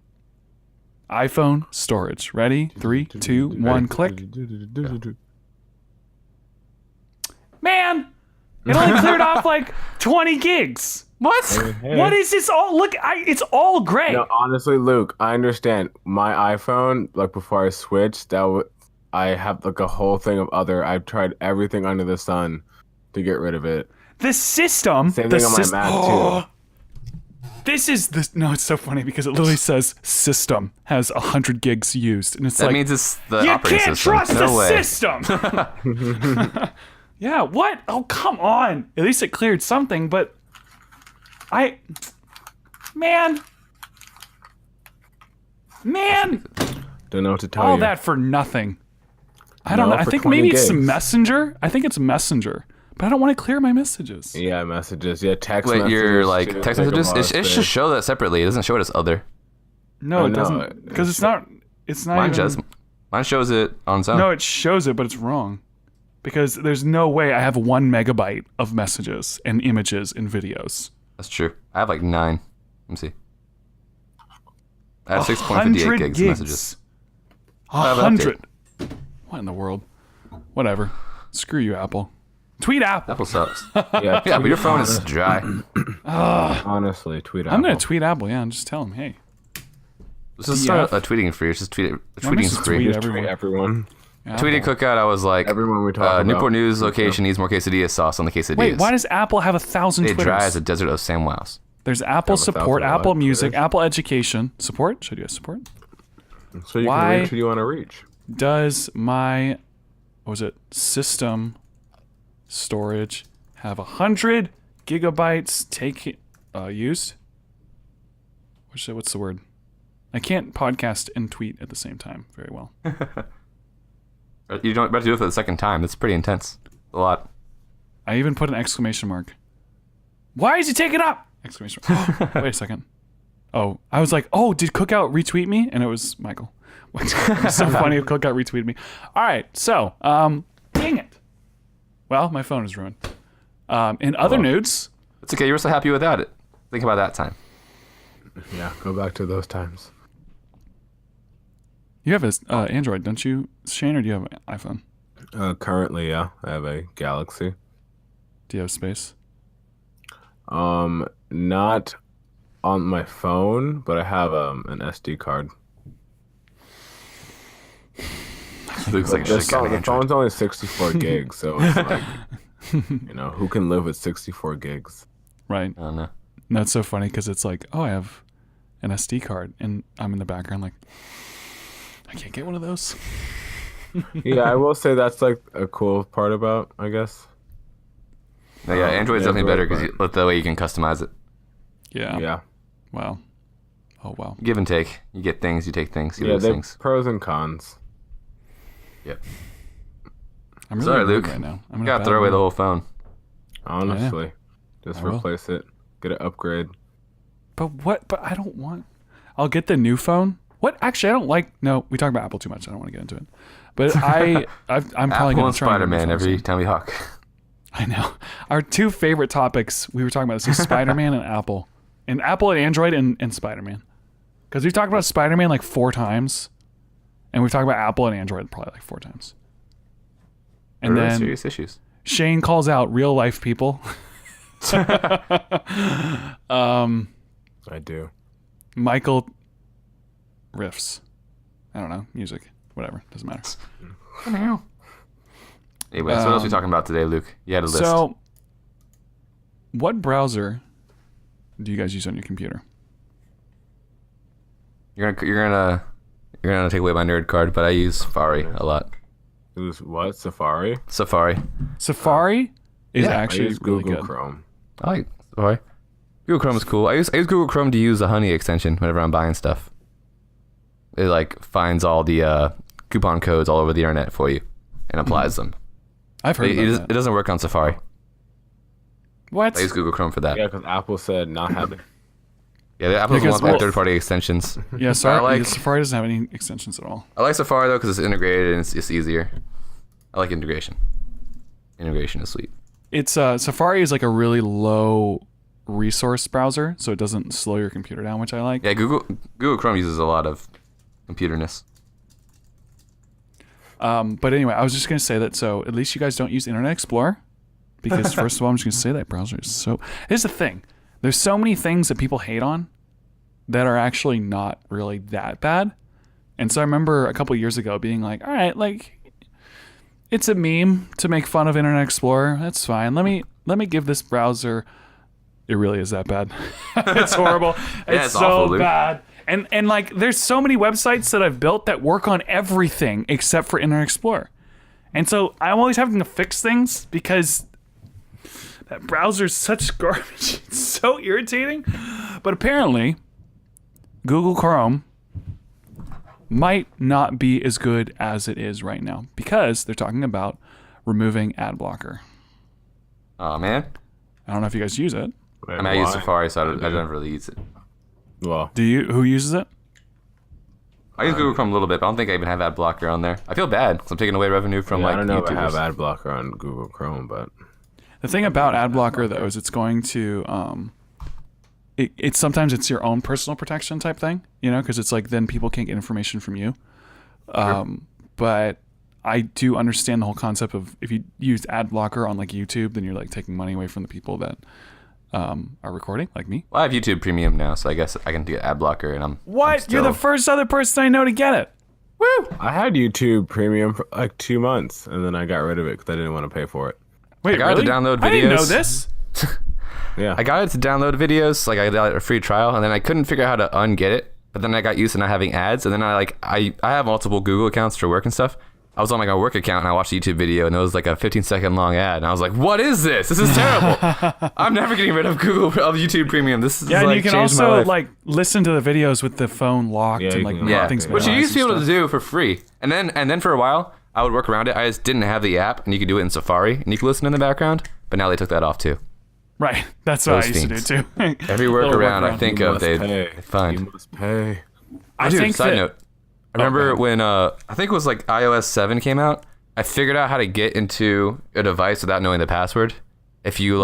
Speaker 1: iPhone storage. Ready? 3, 2, 1, click. Man, it only cleared off like 20 gigs. What?
Speaker 3: Hey.
Speaker 1: What is this all? Look, it's all gray.
Speaker 3: No, honestly, Luke, I understand. My iPhone, like before I switched, I have like a whole thing of other. I've tried everything under the sun to get rid of it.
Speaker 1: The system.
Speaker 3: Same
Speaker 1: the
Speaker 3: thing on my
Speaker 1: sys-
Speaker 3: Mac too.
Speaker 1: This is this. No, it's so funny because it literally says system has 100 gigs used, and it's
Speaker 2: That
Speaker 1: like
Speaker 2: means it's the
Speaker 1: you
Speaker 2: operating
Speaker 1: can't
Speaker 2: system.
Speaker 1: trust
Speaker 2: No
Speaker 1: the
Speaker 2: way.
Speaker 1: system. Yeah. What? Oh, come on. At least it cleared something, but man.
Speaker 3: Don't know what to tell
Speaker 1: All
Speaker 3: you.
Speaker 1: that for nothing. I don't
Speaker 3: No,
Speaker 1: know. I
Speaker 3: for
Speaker 1: think
Speaker 3: 20
Speaker 1: maybe it's
Speaker 3: gigs.
Speaker 1: Messenger. I think it's Messenger, but I don't want to clear my messages.
Speaker 3: Yeah, messages. Yeah, text
Speaker 2: Wait,
Speaker 3: messages.
Speaker 2: your like
Speaker 3: too.
Speaker 2: text
Speaker 3: Take a
Speaker 2: messages?
Speaker 3: lot of
Speaker 2: It should
Speaker 3: space.
Speaker 2: show that separately. It doesn't show it as other.
Speaker 1: No,
Speaker 3: Oh,
Speaker 1: it
Speaker 3: no,
Speaker 1: doesn't, because it's not. It's not.
Speaker 2: Mine
Speaker 1: even,
Speaker 2: does. Mine shows it on its own.
Speaker 1: No, it shows it, but it's wrong. Because there's no way I have 1 megabyte of messages and images and videos.
Speaker 2: That's true. I have like 9. Let me see. I have 6.58
Speaker 1: 100
Speaker 2: gigs of messages. have an
Speaker 1: 100. What in the world? Whatever. Screw you, Apple. Tweet Apple.
Speaker 2: Apple sucks.
Speaker 3: Yeah,
Speaker 2: Yeah, but your phone is dry.
Speaker 3: honestly, tweet out.
Speaker 1: I'm going to tweet Apple, yeah, and just tell them, hey.
Speaker 2: This is not a tweeting free. It's just tweeting
Speaker 1: Let me
Speaker 2: free.
Speaker 1: just tweet
Speaker 3: tweet
Speaker 1: everyone.
Speaker 3: everyone.
Speaker 2: Tweeted Cookout. I was like,
Speaker 3: Everyone we talk about.
Speaker 2: Newport News location needs more quesadilla sauce on the quesadillas.
Speaker 1: Wait, why does Apple have 1,000
Speaker 2: they
Speaker 1: Twitters?
Speaker 2: dry as a desert of SamWows?
Speaker 1: There's Apple
Speaker 3: Have 1,000
Speaker 1: support, Apple
Speaker 3: what?
Speaker 1: Music,
Speaker 3: Twitters?
Speaker 1: Apple Education support. Should you guys support?
Speaker 3: So you
Speaker 1: Why-
Speaker 3: can reach who you want to reach.
Speaker 1: Does my system storage have 100 gigabytes used? What's the word? I can't podcast and tweet at the same time very well.
Speaker 2: You don't about to do it for the second time. That's pretty intense. A lot.
Speaker 1: I even put an exclamation mark. Why is he taking up? Exclamation mark. Wait a second. Oh, I was like, oh, did Cookout retweet me? And it was Michael. It's so funny if Cookout retweeted me. All right, so, dang it. Well, my phone is ruined. In other news,
Speaker 2: It's okay. You were so happy without it. Think about that time.
Speaker 3: Yeah, go back to those times.
Speaker 1: you have an Android, don't you, Shane, or do you have an iPhone?
Speaker 3: Currently, yeah, I have a Galaxy.
Speaker 1: Do you have space?
Speaker 3: Not on my phone, but I have an SD card.
Speaker 2: Looks like a shit kind of
Speaker 3: The
Speaker 2: Android.
Speaker 3: phone's only 64 gigs, so it's like, who can live with 64 gigs?
Speaker 1: Right.
Speaker 2: I don't know.
Speaker 1: And that's so funny because it's like, oh, I have an SD card, and I'm in the background like, I can't get one of those.
Speaker 3: Yeah, I will say that's like a cool part about, I guess.
Speaker 2: No, yeah, Android's definitely better
Speaker 3: Android,
Speaker 2: because the way you can customize it.
Speaker 1: Yeah.
Speaker 3: Yeah.
Speaker 1: Wow. Oh, wow.
Speaker 2: Give and take. You get things, you take things, you
Speaker 3: Yeah,
Speaker 2: lose
Speaker 3: they
Speaker 2: things.
Speaker 3: pros and cons.
Speaker 2: Yep.
Speaker 1: I'm really
Speaker 2: Sorry,
Speaker 1: in a mood
Speaker 2: Luke.
Speaker 1: right now. I'm
Speaker 2: You
Speaker 1: in a
Speaker 2: gotta
Speaker 1: bad
Speaker 2: throw away
Speaker 1: mood.
Speaker 2: the whole phone.
Speaker 3: Honestly. Just
Speaker 1: I will.
Speaker 3: replace it. Get an upgrade.
Speaker 1: But I don't want. I'll get the new phone. What? Actually, I don't like. No, we talk about Apple too much. I don't want to get into it. But I'm probably
Speaker 2: Apple
Speaker 1: going
Speaker 2: and
Speaker 1: to try and get a new
Speaker 2: Spider-Man
Speaker 1: phone
Speaker 2: every
Speaker 1: soon.
Speaker 2: time we talk.
Speaker 1: I know. Our two favorite topics we were talking about is Spider-Man and Apple, and Android and Spider-Man. Because we've talked about Spider-Man like 4 times, and we've talked about Apple and Android probably like 4 times. And
Speaker 2: Really
Speaker 1: then
Speaker 2: serious issues.
Speaker 1: Shane calls out real life people.
Speaker 3: I do.
Speaker 1: Michael riffs. I don't know. Music. Whatever. Doesn't matter.
Speaker 2: Anyways, what else are we talking about today, Luke? You had a list.
Speaker 1: So, what browser do you guys use on your computer?
Speaker 2: You're gonna take away my nerd card, but I use Safari a lot.
Speaker 3: It was what? Safari?
Speaker 2: Safari.
Speaker 1: Safari is
Speaker 2: Yeah, I
Speaker 3: I
Speaker 1: actually
Speaker 3: use
Speaker 1: really
Speaker 3: Google
Speaker 1: good.
Speaker 3: Chrome.
Speaker 2: I like Safari. Google Chrome is cool. I use Google Chrome to use the Honey extension whenever I'm buying stuff. It like finds all the coupon codes all over the internet for you and applies them.
Speaker 1: I've heard
Speaker 2: It,
Speaker 1: about
Speaker 2: it
Speaker 1: that.
Speaker 2: doesn't work on Safari.
Speaker 1: What?
Speaker 2: I use Google Chrome for that.
Speaker 3: Yeah, because Apple said not having.
Speaker 2: Yeah, the Apple doesn't
Speaker 1: Because,
Speaker 2: want
Speaker 1: well-
Speaker 2: third-party extensions.
Speaker 1: Yeah, sorry.
Speaker 2: I like-
Speaker 1: Safari doesn't have any extensions at all.
Speaker 2: I like Safari though because it's integrated and it's easier. I like integration. Integration is sweet.
Speaker 1: It's Safari is like a really low resource browser, so it doesn't slow your computer down, which I like.
Speaker 2: Yeah, Google Chrome uses a lot of computerness.
Speaker 1: But anyway, I was just gonna say that. So at least you guys don't use Internet Explorer, because first of all, I'm just gonna say that browser is so. Here's the thing: there's so many things that people hate on that are actually not really that bad. And so I remember a couple years ago being like, all right, like it's a meme to make fun of Internet Explorer. That's fine. Let me give this browser. It really is that bad. It's horrible.
Speaker 2: it's
Speaker 1: so
Speaker 2: awful, Luke.
Speaker 1: bad. And like there's so many websites that I've built that work on everything except for Internet Explorer. And so I'm always having to fix things because that browser's such garbage. It's so irritating. But apparently Google Chrome might not be as good as it is right now because they're talking about removing ad blocker.
Speaker 2: Oh man,
Speaker 1: I don't know if you guys use it.
Speaker 3: Wait,
Speaker 2: I mean I use
Speaker 3: why?
Speaker 2: Safari, so I don't really use it.
Speaker 3: Well,
Speaker 1: Do you? Who uses it?
Speaker 2: I use Google Chrome a little bit, but I don't think I even have ad blocker on there. I feel bad because I'm taking away revenue from
Speaker 3: yeah,
Speaker 2: like
Speaker 3: I don't know
Speaker 2: YouTubers.
Speaker 3: if I have ad blocker on Google Chrome, but
Speaker 1: The thing about ad blocker though is it's going to it's sometimes it's your own personal protection type thing, you know, because it's like then people can't get information from you. But I do understand the whole concept of if you use ad blocker on like YouTube, then you're like taking money away from the people that are recording, like me.
Speaker 2: Well, I have YouTube Premium now, so I guess I can get ad blocker, and I'm
Speaker 1: What?
Speaker 2: I'm
Speaker 1: You're the
Speaker 2: still-
Speaker 1: first other person I know to get it. Woo!
Speaker 3: I had YouTube Premium for like 2 months, and then I got rid of it because I didn't want to pay for it.
Speaker 1: Wait,
Speaker 2: I got
Speaker 1: really?
Speaker 2: to download videos.
Speaker 1: I didn't know this.
Speaker 3: Yeah.
Speaker 2: I got it to download videos, like I got a free trial, and then I couldn't figure out how to unget it. But then I got used to not having ads, and then I have multiple Google accounts for work and stuff. I was on like a work account and I watched a YouTube video and it was like a 15-second long ad, and I was like, "What is this? This is terrible. I'm never getting rid of YouTube Premium. This is
Speaker 1: Yeah, and
Speaker 2: like
Speaker 1: you can
Speaker 2: changed my
Speaker 1: also
Speaker 2: life."
Speaker 1: like listen to the videos with the phone locked
Speaker 3: Yeah,
Speaker 1: and
Speaker 3: you
Speaker 1: like
Speaker 3: can
Speaker 1: make
Speaker 3: lock
Speaker 1: things
Speaker 3: it,
Speaker 2: Which you
Speaker 1: minimize
Speaker 2: used to be
Speaker 1: and
Speaker 2: able to
Speaker 1: stuff.
Speaker 2: do for free, and then for a while I would work around it. I just didn't have the app, and you could do it in Safari, and you could listen in the background. But now they took that off too.
Speaker 1: Right, that's what
Speaker 2: Those
Speaker 1: I used
Speaker 2: fiends.
Speaker 1: to do too.
Speaker 2: Every
Speaker 1: Little
Speaker 2: workaround I
Speaker 1: workaround.
Speaker 2: think
Speaker 3: You
Speaker 2: of,
Speaker 3: must
Speaker 2: they
Speaker 3: pay.
Speaker 2: find.
Speaker 3: You must pay.
Speaker 1: I
Speaker 2: Dude,
Speaker 1: think
Speaker 2: side
Speaker 1: that,
Speaker 2: note. I remember
Speaker 1: ahead.
Speaker 2: when I think it was like iOS 7 came out. I figured out how to get into a device without knowing the password. If you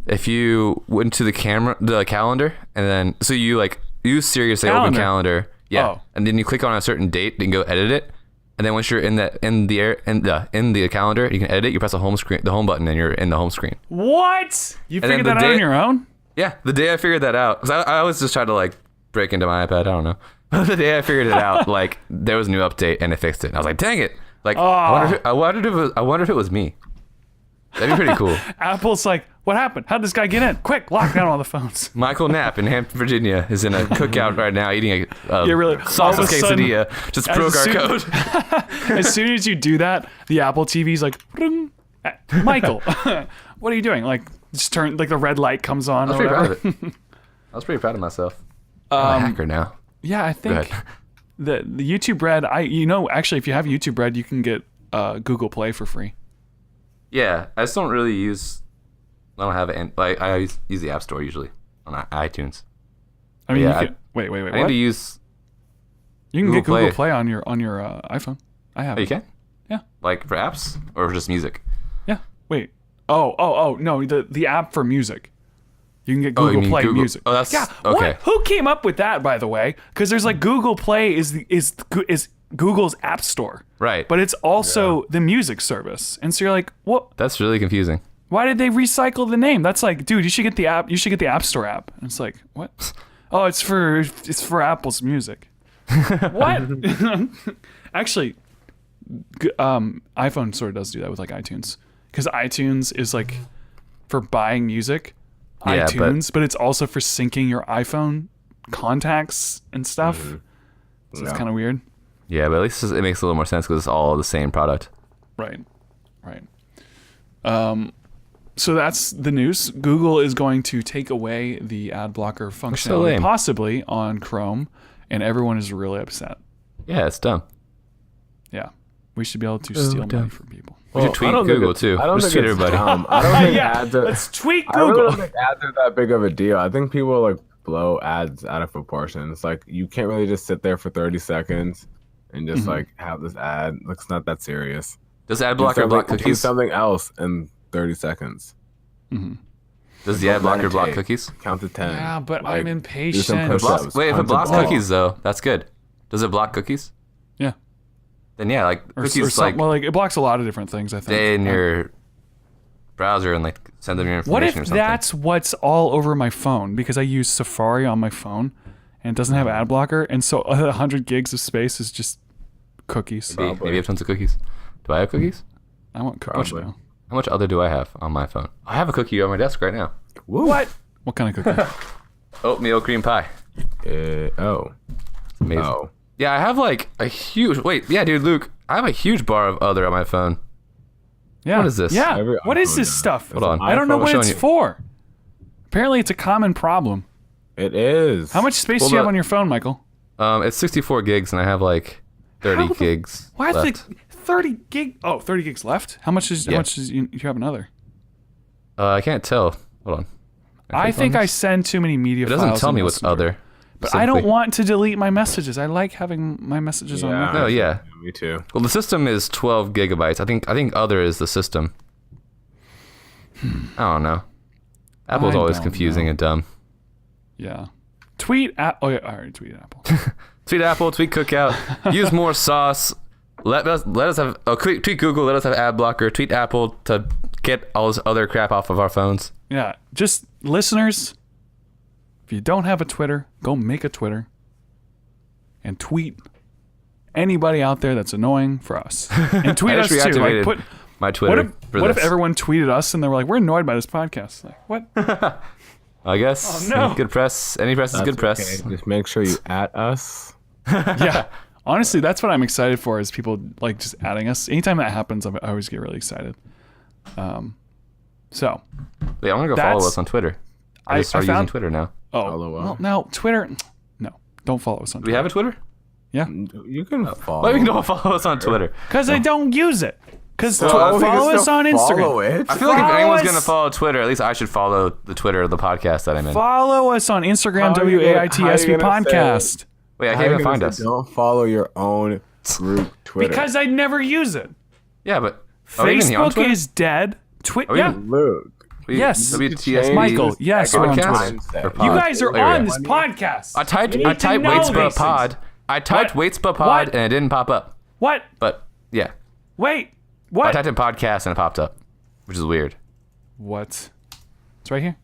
Speaker 2: if you went to the calendar, and then so you like use Siri to say open calendar, yeah,
Speaker 1: Oh.
Speaker 2: and then you click on a certain date and go edit it, and then once you're in the calendar, you can edit it. You press the home button, and you're in the home screen.
Speaker 1: What? You
Speaker 2: then
Speaker 1: figured
Speaker 2: the
Speaker 1: that out
Speaker 2: day-
Speaker 1: on your own?
Speaker 2: Yeah, the day I figured that out, because I always just tried to like break into my iPad. I don't know. The day I figured it out, like there was a new update and it fixed it. And I was like, dang it! Like I wondered if it was me. That'd be pretty cool.
Speaker 1: Apple's like, what happened? How'd this guy get in? Quick, lock down all the phones.
Speaker 2: Michael Knapp in Hampton, Virginia, is in a cookout right now eating a
Speaker 1: really- all of
Speaker 2: sausage
Speaker 1: a sudden,
Speaker 2: quesadilla. Just
Speaker 1: as
Speaker 2: broke our
Speaker 1: soon-
Speaker 2: code.
Speaker 1: As soon as you do that, the Apple TV's like, ring. Michael, what are you doing? Like, just turn, like the red light comes on.
Speaker 2: I was
Speaker 1: or
Speaker 2: pretty proud
Speaker 1: whatever.
Speaker 2: of it. I was pretty proud of myself. I'm a hacker now.
Speaker 1: Yeah, I think
Speaker 2: ahead.
Speaker 1: the YouTube Red. Actually, if you have YouTube Red, you can get Google Play for free.
Speaker 2: Yeah, I just don't really use. I don't have it. I use the App Store usually on iTunes.
Speaker 1: I mean,
Speaker 2: Yeah,
Speaker 1: you can, wait.
Speaker 2: I need
Speaker 1: What?
Speaker 2: to use.
Speaker 1: You can
Speaker 2: Google
Speaker 1: get Google
Speaker 2: Play.
Speaker 1: Play on your iPhone. I have
Speaker 2: Oh, you
Speaker 1: it.
Speaker 2: can?
Speaker 1: Yeah.
Speaker 2: Like for apps or just music?
Speaker 1: Yeah. Wait. Oh, no, the app for music. You can get
Speaker 2: Oh, you
Speaker 1: Google
Speaker 2: mean
Speaker 1: Play
Speaker 2: Google-
Speaker 1: Music.
Speaker 2: oh, that's-
Speaker 1: yeah.
Speaker 2: okay.
Speaker 1: What? Who came up with that, by the way? Because there's like Google Play is Google's app store,
Speaker 2: Right.
Speaker 1: but it's also the music service. And so you're like, what?
Speaker 2: That's really confusing.
Speaker 1: Why did they recycle the name? That's like, dude, you should get the app. You should get the App Store app. And it's like, what? Oh, it's for Apple's music. What? Actually, iPhone sort of does do that with like iTunes, because iTunes is like for buying music,
Speaker 2: Yeah,
Speaker 1: but it's also for syncing your iPhone contacts and stuff. So it's
Speaker 3: Yeah.
Speaker 1: kind of weird.
Speaker 2: Yeah, but at least it makes a little more sense because it's all the same product.
Speaker 1: Right. So that's the news. Google is going to take away the ad blocker
Speaker 2: so
Speaker 1: functionality,
Speaker 2: lame.
Speaker 1: possibly on Chrome, and everyone is really upset.
Speaker 2: Yeah, it's dumb.
Speaker 1: Yeah. We should be able to steal money
Speaker 2: dumb.
Speaker 1: from people.
Speaker 2: We should tweet
Speaker 3: I don't think
Speaker 2: Google
Speaker 3: it's-
Speaker 2: too.
Speaker 3: I don't
Speaker 2: Just
Speaker 3: think
Speaker 2: tweet
Speaker 3: it's
Speaker 2: everybody.
Speaker 3: dumb. I don't think
Speaker 1: Yeah,
Speaker 3: ads are.
Speaker 1: let's tweet
Speaker 3: I really
Speaker 1: Google.
Speaker 3: don't think ads are that big of a deal. I think people like blow ads out of proportion. It's like you can't really just sit there for 30 seconds and just like have this ad. It's not that serious.
Speaker 2: Does ad blocker block
Speaker 3: Do
Speaker 2: cookies?
Speaker 3: something else in 30 seconds.
Speaker 2: Does the ad blocker block
Speaker 3: Meditate.
Speaker 2: cookies?
Speaker 3: Count to 10.
Speaker 1: Yeah, but
Speaker 3: Like,
Speaker 1: I'm
Speaker 3: do some
Speaker 1: impatient.
Speaker 3: push-ups.
Speaker 2: Wait, if it
Speaker 3: Count to
Speaker 2: blocks
Speaker 3: 10.
Speaker 2: cookies though, that's good. Does it block cookies?
Speaker 1: Yeah.
Speaker 2: Then yeah, like
Speaker 1: Or
Speaker 2: cookies
Speaker 1: something.
Speaker 2: like
Speaker 1: Well, like it blocks a lot of different things, I think.
Speaker 2: stay in your browser and like send them your information
Speaker 1: What
Speaker 2: or
Speaker 1: if
Speaker 2: something.
Speaker 1: that's what's all over my phone? Because I use Safari on my phone and it doesn't have ad blocker, and so 100 gigs of space is just cookies.
Speaker 2: Maybe I have tons of cookies. Do I have cookies?
Speaker 1: I want cookies
Speaker 3: Probably.
Speaker 1: now.
Speaker 2: How much other do I have on my phone? I have a cookie on my desk right now.
Speaker 3: Woo.
Speaker 1: What? What kind of cookie?
Speaker 2: Oatmeal cream pie.
Speaker 3: Oh.
Speaker 2: Amazing.
Speaker 3: Oh.
Speaker 2: Yeah, I have like a huge. Wait, yeah, dude, Luke, I have a huge bar of other on my phone.
Speaker 1: Yeah.
Speaker 2: What is this?
Speaker 1: Yeah.
Speaker 3: Every
Speaker 1: What is
Speaker 3: iPhone
Speaker 1: this
Speaker 3: does.
Speaker 1: stuff?
Speaker 2: Hold on.
Speaker 1: I don't know
Speaker 3: iPhone
Speaker 1: what
Speaker 2: showing
Speaker 1: it's
Speaker 2: you.
Speaker 1: for. Apparently, it's a common problem.
Speaker 3: It is.
Speaker 1: How much space
Speaker 2: Well,
Speaker 1: do you have
Speaker 2: the-
Speaker 1: on your phone, Michael?
Speaker 2: It's 64 gigs, and I have like 30
Speaker 1: How the-
Speaker 2: gigs
Speaker 1: Why is
Speaker 2: left.
Speaker 1: it 30 gig? Oh, 30 gigs left. How much is? How
Speaker 2: Yeah.
Speaker 1: much is you have another?
Speaker 2: I can't tell. Hold on.
Speaker 1: I think I send too many media
Speaker 2: It
Speaker 1: files.
Speaker 2: doesn't tell
Speaker 1: in
Speaker 2: me what's
Speaker 1: Messenger.
Speaker 2: other.
Speaker 1: But I don't
Speaker 2: specifically.
Speaker 1: want to delete my messages. I like having my messages on.
Speaker 3: Yeah.
Speaker 1: record.
Speaker 2: No, yeah.
Speaker 3: Me too.
Speaker 2: Well, the system is 12 gigabytes. I think other is the system. I don't know. Apple's
Speaker 1: I
Speaker 2: always
Speaker 1: don't
Speaker 2: confusing
Speaker 1: know.
Speaker 2: and dumb.
Speaker 1: Yeah. Tweet. Oh yeah, I already tweeted Apple.
Speaker 2: Tweet Apple, tweet Cookout. Use more sauce. Let us have tweet Google. Let us have ad blocker. Tweet Apple to get all this other crap off of our phones.
Speaker 1: Yeah. Just listeners. If you don't have a Twitter, go make a Twitter and tweet anybody out there that's annoying for us. And tweet
Speaker 2: I
Speaker 1: us
Speaker 2: just
Speaker 1: too. Like,
Speaker 2: reactivated
Speaker 1: put,
Speaker 2: my Twitter.
Speaker 1: what if everyone tweeted us and they were like, we're annoyed by this podcast? Like, what?
Speaker 2: I guess.
Speaker 1: Oh, no.
Speaker 2: Good press. Any press is good press.
Speaker 3: Okay. Just make sure you at us.
Speaker 1: Yeah. Honestly, that's what I'm excited for is people like just adding us. Anytime that happens, I always get really excited. So.
Speaker 2: Wait, I'm going to go follow us on Twitter. I just started using Twitter now.
Speaker 1: Oh,
Speaker 3: LOL.
Speaker 1: well, no, Twitter. No, don't follow us on
Speaker 2: Do
Speaker 1: Twitter.
Speaker 2: we have a Twitter?
Speaker 1: Yeah.
Speaker 3: You can follow.
Speaker 2: Why we don't follow us on Twitter?
Speaker 1: Because I don't use it. Because
Speaker 3: So
Speaker 1: follow us on Instagram.
Speaker 3: Follow it.
Speaker 2: I feel like if
Speaker 1: Follow
Speaker 2: anyone's
Speaker 1: us.
Speaker 2: going to follow Twitter, at least I should follow the Twitter of the podcast that I'm in.
Speaker 1: Follow us on Instagram,
Speaker 3: How are you gonna-
Speaker 1: WAITSB
Speaker 3: how are you gonna
Speaker 1: podcast.
Speaker 2: Wait, I
Speaker 3: How
Speaker 2: can't
Speaker 3: you
Speaker 2: even
Speaker 3: gonna
Speaker 2: find
Speaker 3: say
Speaker 2: us.
Speaker 3: Don't follow your own group Twitter.
Speaker 1: Because I never use it.
Speaker 2: Yeah, but are we even here on
Speaker 1: Facebook
Speaker 2: Twitter?
Speaker 1: is dead.
Speaker 2: we
Speaker 1: Yeah.
Speaker 2: even-
Speaker 3: Luke.
Speaker 1: Yes.
Speaker 2: WTSB.
Speaker 1: Michael, yes, we're on
Speaker 2: Podcast?
Speaker 1: Twitter.
Speaker 2: Or pod?
Speaker 1: You guys are
Speaker 2: Oh, yeah.
Speaker 1: on this podcast.
Speaker 2: I typed
Speaker 1: You need to know
Speaker 2: Waitspa
Speaker 1: these
Speaker 2: pod.
Speaker 1: things.
Speaker 2: I typed
Speaker 1: What?
Speaker 2: Waitspa pod
Speaker 1: What?
Speaker 2: and it didn't pop up.
Speaker 1: What?
Speaker 2: But yeah,
Speaker 1: Wait.
Speaker 2: I
Speaker 1: What?
Speaker 2: typed in podcast and it popped up, which is weird.
Speaker 1: What? It's right here.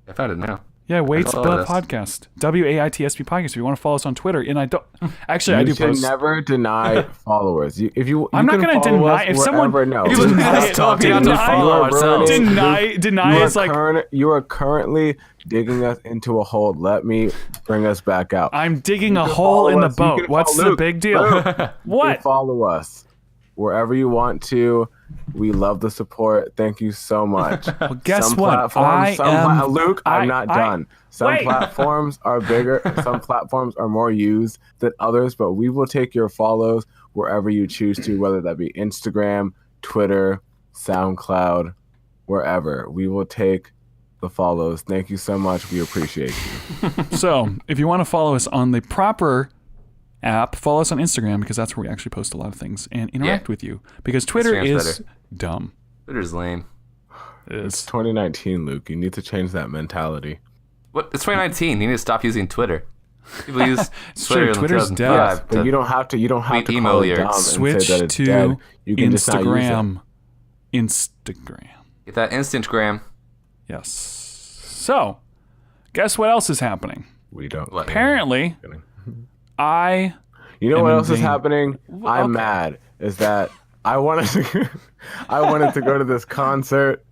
Speaker 2: I found it now.
Speaker 1: Yeah, Waits
Speaker 2: follow
Speaker 1: the
Speaker 2: this.
Speaker 1: podcast. WAITSB podcast. If you want to follow us on Twitter, and I don't actually I
Speaker 3: You
Speaker 1: do
Speaker 3: should
Speaker 1: post.
Speaker 3: never deny followers.
Speaker 1: I'm not
Speaker 3: going to
Speaker 1: deny if someone
Speaker 3: no.
Speaker 1: if someone
Speaker 2: Deny it. Tell me not to
Speaker 1: Deny-
Speaker 2: follow ourselves.
Speaker 1: Deny is like
Speaker 3: you are currently digging us into a hole. Let me bring us back out.
Speaker 1: I'm digging a
Speaker 3: You can
Speaker 1: hole in
Speaker 3: follow
Speaker 1: the
Speaker 3: us. You
Speaker 1: boat.
Speaker 3: can
Speaker 1: What's
Speaker 3: follow
Speaker 1: the big deal?
Speaker 3: Luke. You
Speaker 1: What?
Speaker 3: can follow us wherever you want to. We love the support. Thank you so much.
Speaker 1: Well, guess
Speaker 3: Some
Speaker 1: what?
Speaker 3: platforms- Luke, I'm not done. Some
Speaker 1: Wait.
Speaker 3: platforms are bigger. Some platforms are more used than others, but we will take your follows wherever you choose to, whether that be Instagram, Twitter, SoundCloud, wherever. We will take the follows. Thank you so much. We appreciate you.
Speaker 1: So, if you want to follow us on the proper app, follow us on Instagram because that's where we actually post a lot of things and interact with you. Because Twitter
Speaker 2: Instagram's
Speaker 1: is
Speaker 2: better.
Speaker 1: dumb.
Speaker 2: Twitter's lame.
Speaker 1: It
Speaker 3: It's
Speaker 1: is.
Speaker 3: 2019, Luke. You need to change that mentality.
Speaker 2: What? It's 2019. You need to stop using Twitter. People use
Speaker 1: It's
Speaker 2: Twitter
Speaker 1: true.
Speaker 2: in
Speaker 1: Twitter's
Speaker 2: 2005
Speaker 1: dead.
Speaker 3: Yes, but you don't have to. You don't have
Speaker 2: tweet
Speaker 3: to
Speaker 2: emo
Speaker 3: call it
Speaker 2: lyrics.
Speaker 3: dumb and
Speaker 1: Switch
Speaker 3: say that it's
Speaker 1: to
Speaker 3: dead. You can just not use it.
Speaker 1: Instagram. Instagram.
Speaker 2: Get that Instagram.
Speaker 1: Yes. So, guess what else is happening?
Speaker 3: We don't.
Speaker 2: What?
Speaker 1: Apparently, I
Speaker 3: You know
Speaker 1: am
Speaker 3: what else is
Speaker 1: indeed-
Speaker 3: happening? I'm
Speaker 1: okay.
Speaker 3: mad. Is that I wanted to, I wanted to go to this concert.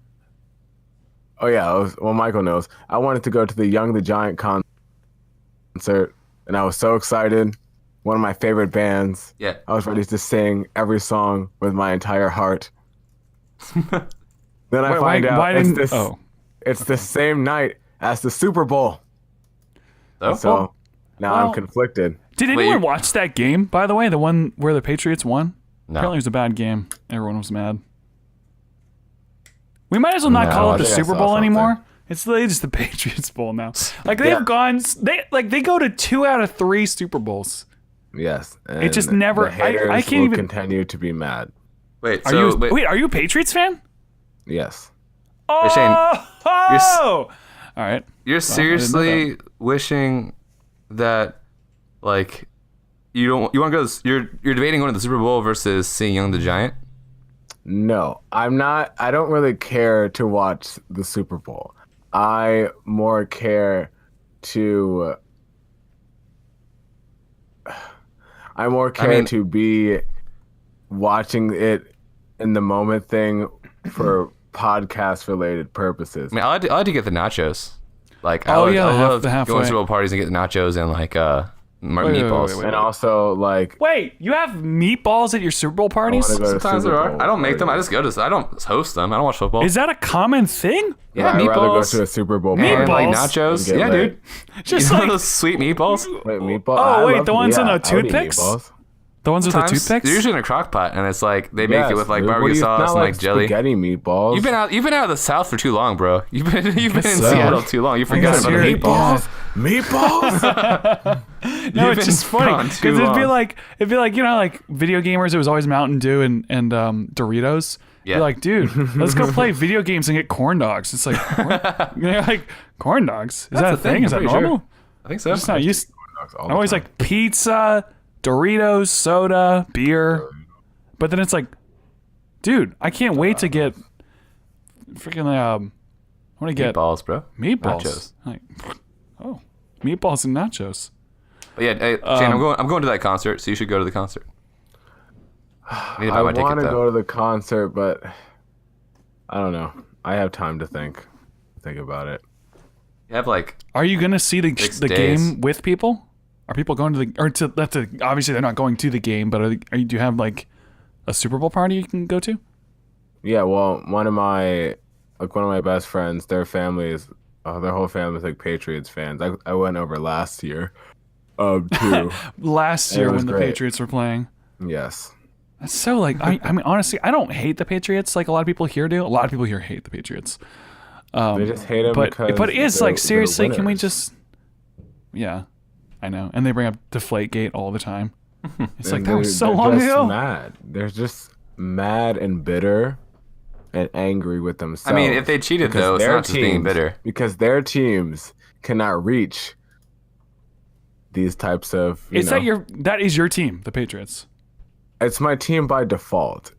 Speaker 3: Oh yeah, well Michael knows. I wanted to go to the Young the Giant concert, and I was so excited. One of my favorite bands.
Speaker 2: Yeah.
Speaker 3: I was ready to sing every song with my entire heart. Then I find out
Speaker 1: why
Speaker 3: it's
Speaker 1: didn't?
Speaker 3: this.
Speaker 1: Oh,
Speaker 3: It's the same night as the Super Bowl.
Speaker 2: Oh,
Speaker 3: So now
Speaker 1: well-
Speaker 3: I'm conflicted.
Speaker 1: did
Speaker 2: Wait,
Speaker 1: anyone
Speaker 2: you-
Speaker 1: watch that game? By the way, the one where the Patriots won.
Speaker 2: No.
Speaker 1: Apparently, it was a bad game. Everyone was mad. We might as well not
Speaker 3: No,
Speaker 1: call
Speaker 3: I
Speaker 1: it the
Speaker 3: think I
Speaker 1: Super
Speaker 3: saw
Speaker 1: Bowl
Speaker 3: something.
Speaker 1: anymore. It's literally just the Patriots Bowl now. Like they've
Speaker 3: Yeah.
Speaker 1: gone, they go to 2 out of 3 Super Bowls.
Speaker 3: Yes.
Speaker 1: It just
Speaker 3: and
Speaker 1: never-
Speaker 3: The haters
Speaker 1: I can't
Speaker 3: will
Speaker 1: even-
Speaker 3: continue to be mad.
Speaker 2: Wait.
Speaker 1: Are
Speaker 2: So
Speaker 1: you? Wait, are you a Patriots fan?
Speaker 3: Yes.
Speaker 1: Oh,
Speaker 2: Shayne,
Speaker 1: all right.
Speaker 2: You're seriously wishing that, like, you want to go. You're debating going to the Super Bowl versus seeing Young the Giant.
Speaker 3: No, I'm not. I don't really care to watch the Super Bowl. I more care to. I more care to be watching it in the moment thing for podcast related purposes.
Speaker 2: I mean, I like to get the nachos. Like, I
Speaker 1: Oh,
Speaker 2: love,
Speaker 1: yeah,
Speaker 2: I
Speaker 1: the
Speaker 2: love
Speaker 1: halfway.
Speaker 2: going to Super Bowl parties and getting nachos and like
Speaker 1: wait,
Speaker 2: meatballs.
Speaker 1: wait.
Speaker 3: And also, like,
Speaker 1: Wait, you have meatballs at your Super Bowl parties?
Speaker 3: I wanna go to
Speaker 2: Sometimes
Speaker 3: Super
Speaker 2: there are.
Speaker 3: Bowl
Speaker 2: I don't make them. I
Speaker 3: parties.
Speaker 2: just go to. I don't host them. I don't watch football.
Speaker 1: Is that a common thing?
Speaker 2: Yeah,
Speaker 3: I'd rather go
Speaker 2: meatballs.
Speaker 3: to a Super Bowl
Speaker 2: And
Speaker 3: party.
Speaker 2: like
Speaker 1: Meatballs?
Speaker 2: nachos.
Speaker 3: And get
Speaker 2: Yeah,
Speaker 3: lit.
Speaker 2: dude.
Speaker 1: Just
Speaker 2: You know
Speaker 1: like
Speaker 2: those sweet meatballs.
Speaker 3: Wait, meatball?
Speaker 1: Oh,
Speaker 3: I
Speaker 1: wait,
Speaker 3: love
Speaker 1: the ones in the
Speaker 3: I would eat
Speaker 1: toothpicks?
Speaker 3: meatballs.
Speaker 1: the ones with the
Speaker 2: Sometimes.
Speaker 1: toothpicks.
Speaker 2: They're usually in a crock pot, and it's like they make it with like
Speaker 3: dude. What do
Speaker 2: barbecue
Speaker 3: you-
Speaker 2: sauce
Speaker 3: not
Speaker 2: and like jelly.
Speaker 3: Spaghetti meatballs.
Speaker 2: You've been out of the South for too long, bro. You've been in
Speaker 1: so.
Speaker 2: Seattle too long. You forgot
Speaker 1: guess
Speaker 2: about
Speaker 1: you're-
Speaker 2: the meatballs.
Speaker 3: Meatballs?
Speaker 1: No,
Speaker 2: You've
Speaker 1: it's
Speaker 2: been
Speaker 1: just funny
Speaker 2: gone
Speaker 1: because
Speaker 2: too
Speaker 1: it'd be
Speaker 2: long.
Speaker 1: like you know like video gamers. It was always Mountain Dew and Doritos.
Speaker 2: Yeah.
Speaker 1: You're like, dude, let's go play video games and get corn dogs. It's like, you're like corn dogs. Is that a
Speaker 2: a thing,
Speaker 1: thing? Is
Speaker 2: I'm
Speaker 1: that
Speaker 2: pretty sure.
Speaker 1: normal?
Speaker 2: I think so.
Speaker 1: It's not used.
Speaker 3: All
Speaker 1: I'm
Speaker 3: the
Speaker 1: always
Speaker 3: time.
Speaker 1: like pizza, Doritos, soda, beer, but then it's like, dude, I can't wait to get freaking I want to get
Speaker 2: Meatballs, bro.
Speaker 1: meatballs.
Speaker 2: Nachos.
Speaker 1: Like, oh, meatballs and nachos.
Speaker 2: But yeah, hey, Shane, I'm going to that concert, so you should go to the concert.
Speaker 3: I want to go to the concert, but I don't know. I have time to think about it.
Speaker 2: You have like.
Speaker 1: Are you gonna see the
Speaker 2: days.
Speaker 1: game with people? Are people going to obviously they're not going to the game, but do you have like a Super Bowl party you can go to?
Speaker 3: Yeah, well, one of my best friends, their whole family is like Patriots fans. I went over last year, too.
Speaker 1: Last year when the
Speaker 3: great.
Speaker 1: Patriots were playing.
Speaker 3: Yes.
Speaker 1: That's so like I mean honestly I don't hate the Patriots like a lot of people here do. A lot of people here hate the Patriots.
Speaker 3: They just hate them
Speaker 1: but it's like seriously, can we
Speaker 3: winners.
Speaker 1: just? Yeah, I know, and they bring up Deflategate all the time. It's like that was so
Speaker 3: they're
Speaker 1: long
Speaker 3: just
Speaker 1: ago.
Speaker 3: Mad. They're just mad and bitter and angry with themselves.
Speaker 2: I mean, if they cheated though, it's not just being bitter.
Speaker 3: Because their teams cannot reach these types of.
Speaker 1: That is your team, the Patriots?
Speaker 3: It's my team by default.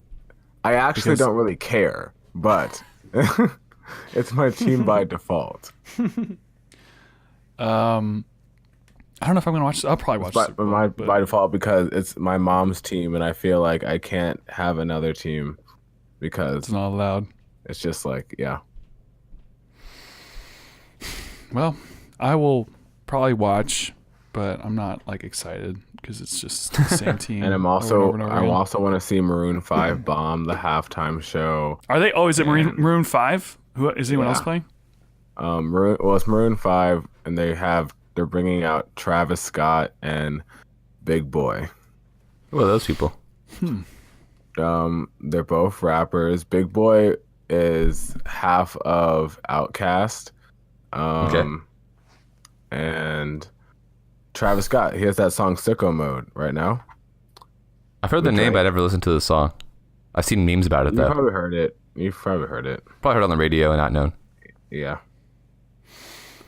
Speaker 3: I actually don't really care, but it's my team by default.
Speaker 1: I don't know if I'm gonna watch. I'll probably watch.
Speaker 3: By default because it's my mom's team, and I feel like I can't have another team because
Speaker 1: it's not allowed.
Speaker 3: It's just like
Speaker 1: Well, I will probably watch, but I'm not like excited because it's just the same team.
Speaker 3: And I also want to see Maroon 5 bomb the halftime show.
Speaker 1: Are they? Oh, is it Maroon 5? Who is anyone else playing?
Speaker 3: It's Maroon 5, and they're bringing out Travis Scott and Big Boy.
Speaker 2: Who are those people?
Speaker 3: They're both rappers. Big Boy is half of Outkast. And Travis Scott, he has that song Sicko Mode right now.
Speaker 2: I've heard the name, but I never listened to the song. I've seen memes about it, though.
Speaker 3: You've probably heard it. Probably heard it
Speaker 2: on the radio and not known.
Speaker 3: Yeah.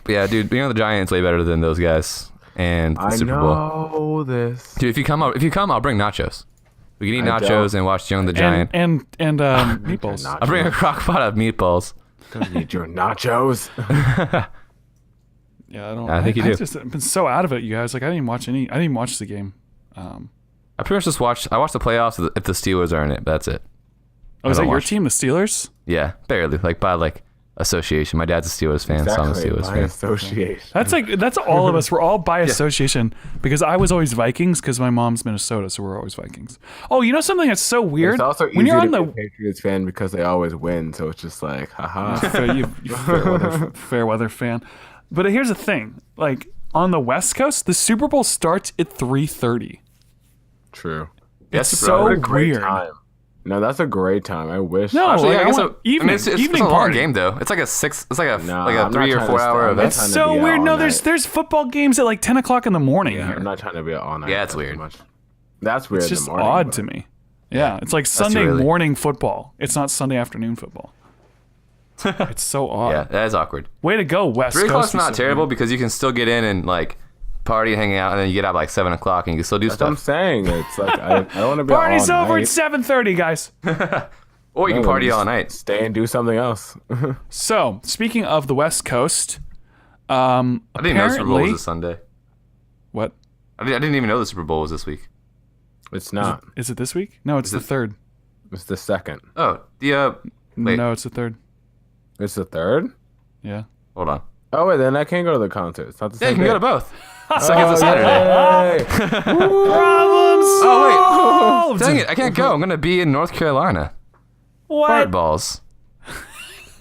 Speaker 2: But yeah, dude, the Giants way better than those guys. And the Super Bowl.
Speaker 3: I know this.
Speaker 2: Dude, if you come, I'll bring nachos. We can eat nachos and watch Young the Giant.
Speaker 1: And meatballs.
Speaker 2: I'll bring a crock pot of meatballs.
Speaker 3: Don't need your nachos.
Speaker 1: Yeah, I don't.
Speaker 2: I think you do.
Speaker 1: I've been so out of it, you guys. Like I didn't even watch the game.
Speaker 2: I pretty much just watched the playoffs if the Steelers are in it. But that's it.
Speaker 1: Oh, is that your team, the Steelers?
Speaker 2: Yeah, barely. Like by association. My dad's a Steelers fan, so I'm a Steelers fan.
Speaker 3: Association.
Speaker 1: That's all of us. We're all by association because I was always Vikings because my mom's Minnesota, so we're always Vikings. Oh, you know something that's so weird?
Speaker 3: It's also
Speaker 1: when
Speaker 3: easy
Speaker 1: you're
Speaker 3: to
Speaker 1: on
Speaker 3: be
Speaker 1: the
Speaker 3: a Patriots fan because they always win, so it's just like, haha.
Speaker 1: you fair weather fan. But here's the thing: like on the West Coast, the Super Bowl starts at 3:30.
Speaker 3: True.
Speaker 1: It's so
Speaker 3: What a great
Speaker 1: weird.
Speaker 3: time. No, that's a great time. I wish.
Speaker 1: No,
Speaker 2: Actually,
Speaker 1: like,
Speaker 2: I guess
Speaker 1: it's
Speaker 2: it's a long game though. It's like a 3 or 4 hour event.
Speaker 1: It's so weird. No, there's football games at like 10 o'clock in the morning here.
Speaker 3: I'm not trying to be all night.
Speaker 2: Yeah, it's weird.
Speaker 3: That's weird.
Speaker 1: It's just
Speaker 3: in the morning,
Speaker 1: odd
Speaker 3: but-
Speaker 1: to me. Yeah, it's like Sunday morning football. It's not Sunday afternoon football. It's so odd.
Speaker 2: Yeah, that is awkward.
Speaker 1: Way to go, West
Speaker 2: 3
Speaker 1: Coast.
Speaker 2: o'clock's not terrible because you can still get in and party, hang out, and then you get out by 7 o'clock and you can still do
Speaker 3: That's what I'm
Speaker 2: stuff.
Speaker 3: saying. It's like I don't want to be
Speaker 1: Party's
Speaker 3: all
Speaker 1: over
Speaker 3: night.
Speaker 1: at 7:30, guys.
Speaker 2: Or you can
Speaker 3: No,
Speaker 2: party
Speaker 3: just
Speaker 2: all night.
Speaker 3: Stay and do something else.
Speaker 1: So, speaking of the West Coast,
Speaker 2: I didn't even know the Super Bowl was
Speaker 1: apparently-
Speaker 2: this Sunday.
Speaker 1: What?
Speaker 2: I didn't even know the Super Bowl was this week.
Speaker 3: It's not.
Speaker 1: Is it this week? No, it's the third.
Speaker 3: It's the second.
Speaker 2: Oh, wait,
Speaker 1: No, it's the third.
Speaker 3: It's the third?
Speaker 1: Yeah.
Speaker 2: hold on.
Speaker 3: Oh, wait, then I can't go to the concert. It's not the
Speaker 2: Yeah,
Speaker 3: same
Speaker 2: you can
Speaker 3: day.
Speaker 2: go to both. Second's a Saturday.
Speaker 1: Problem
Speaker 2: Oh,
Speaker 1: solved.
Speaker 2: Dang it, I can't go. I'm going to be in North Carolina.
Speaker 1: What?
Speaker 2: Bird balls.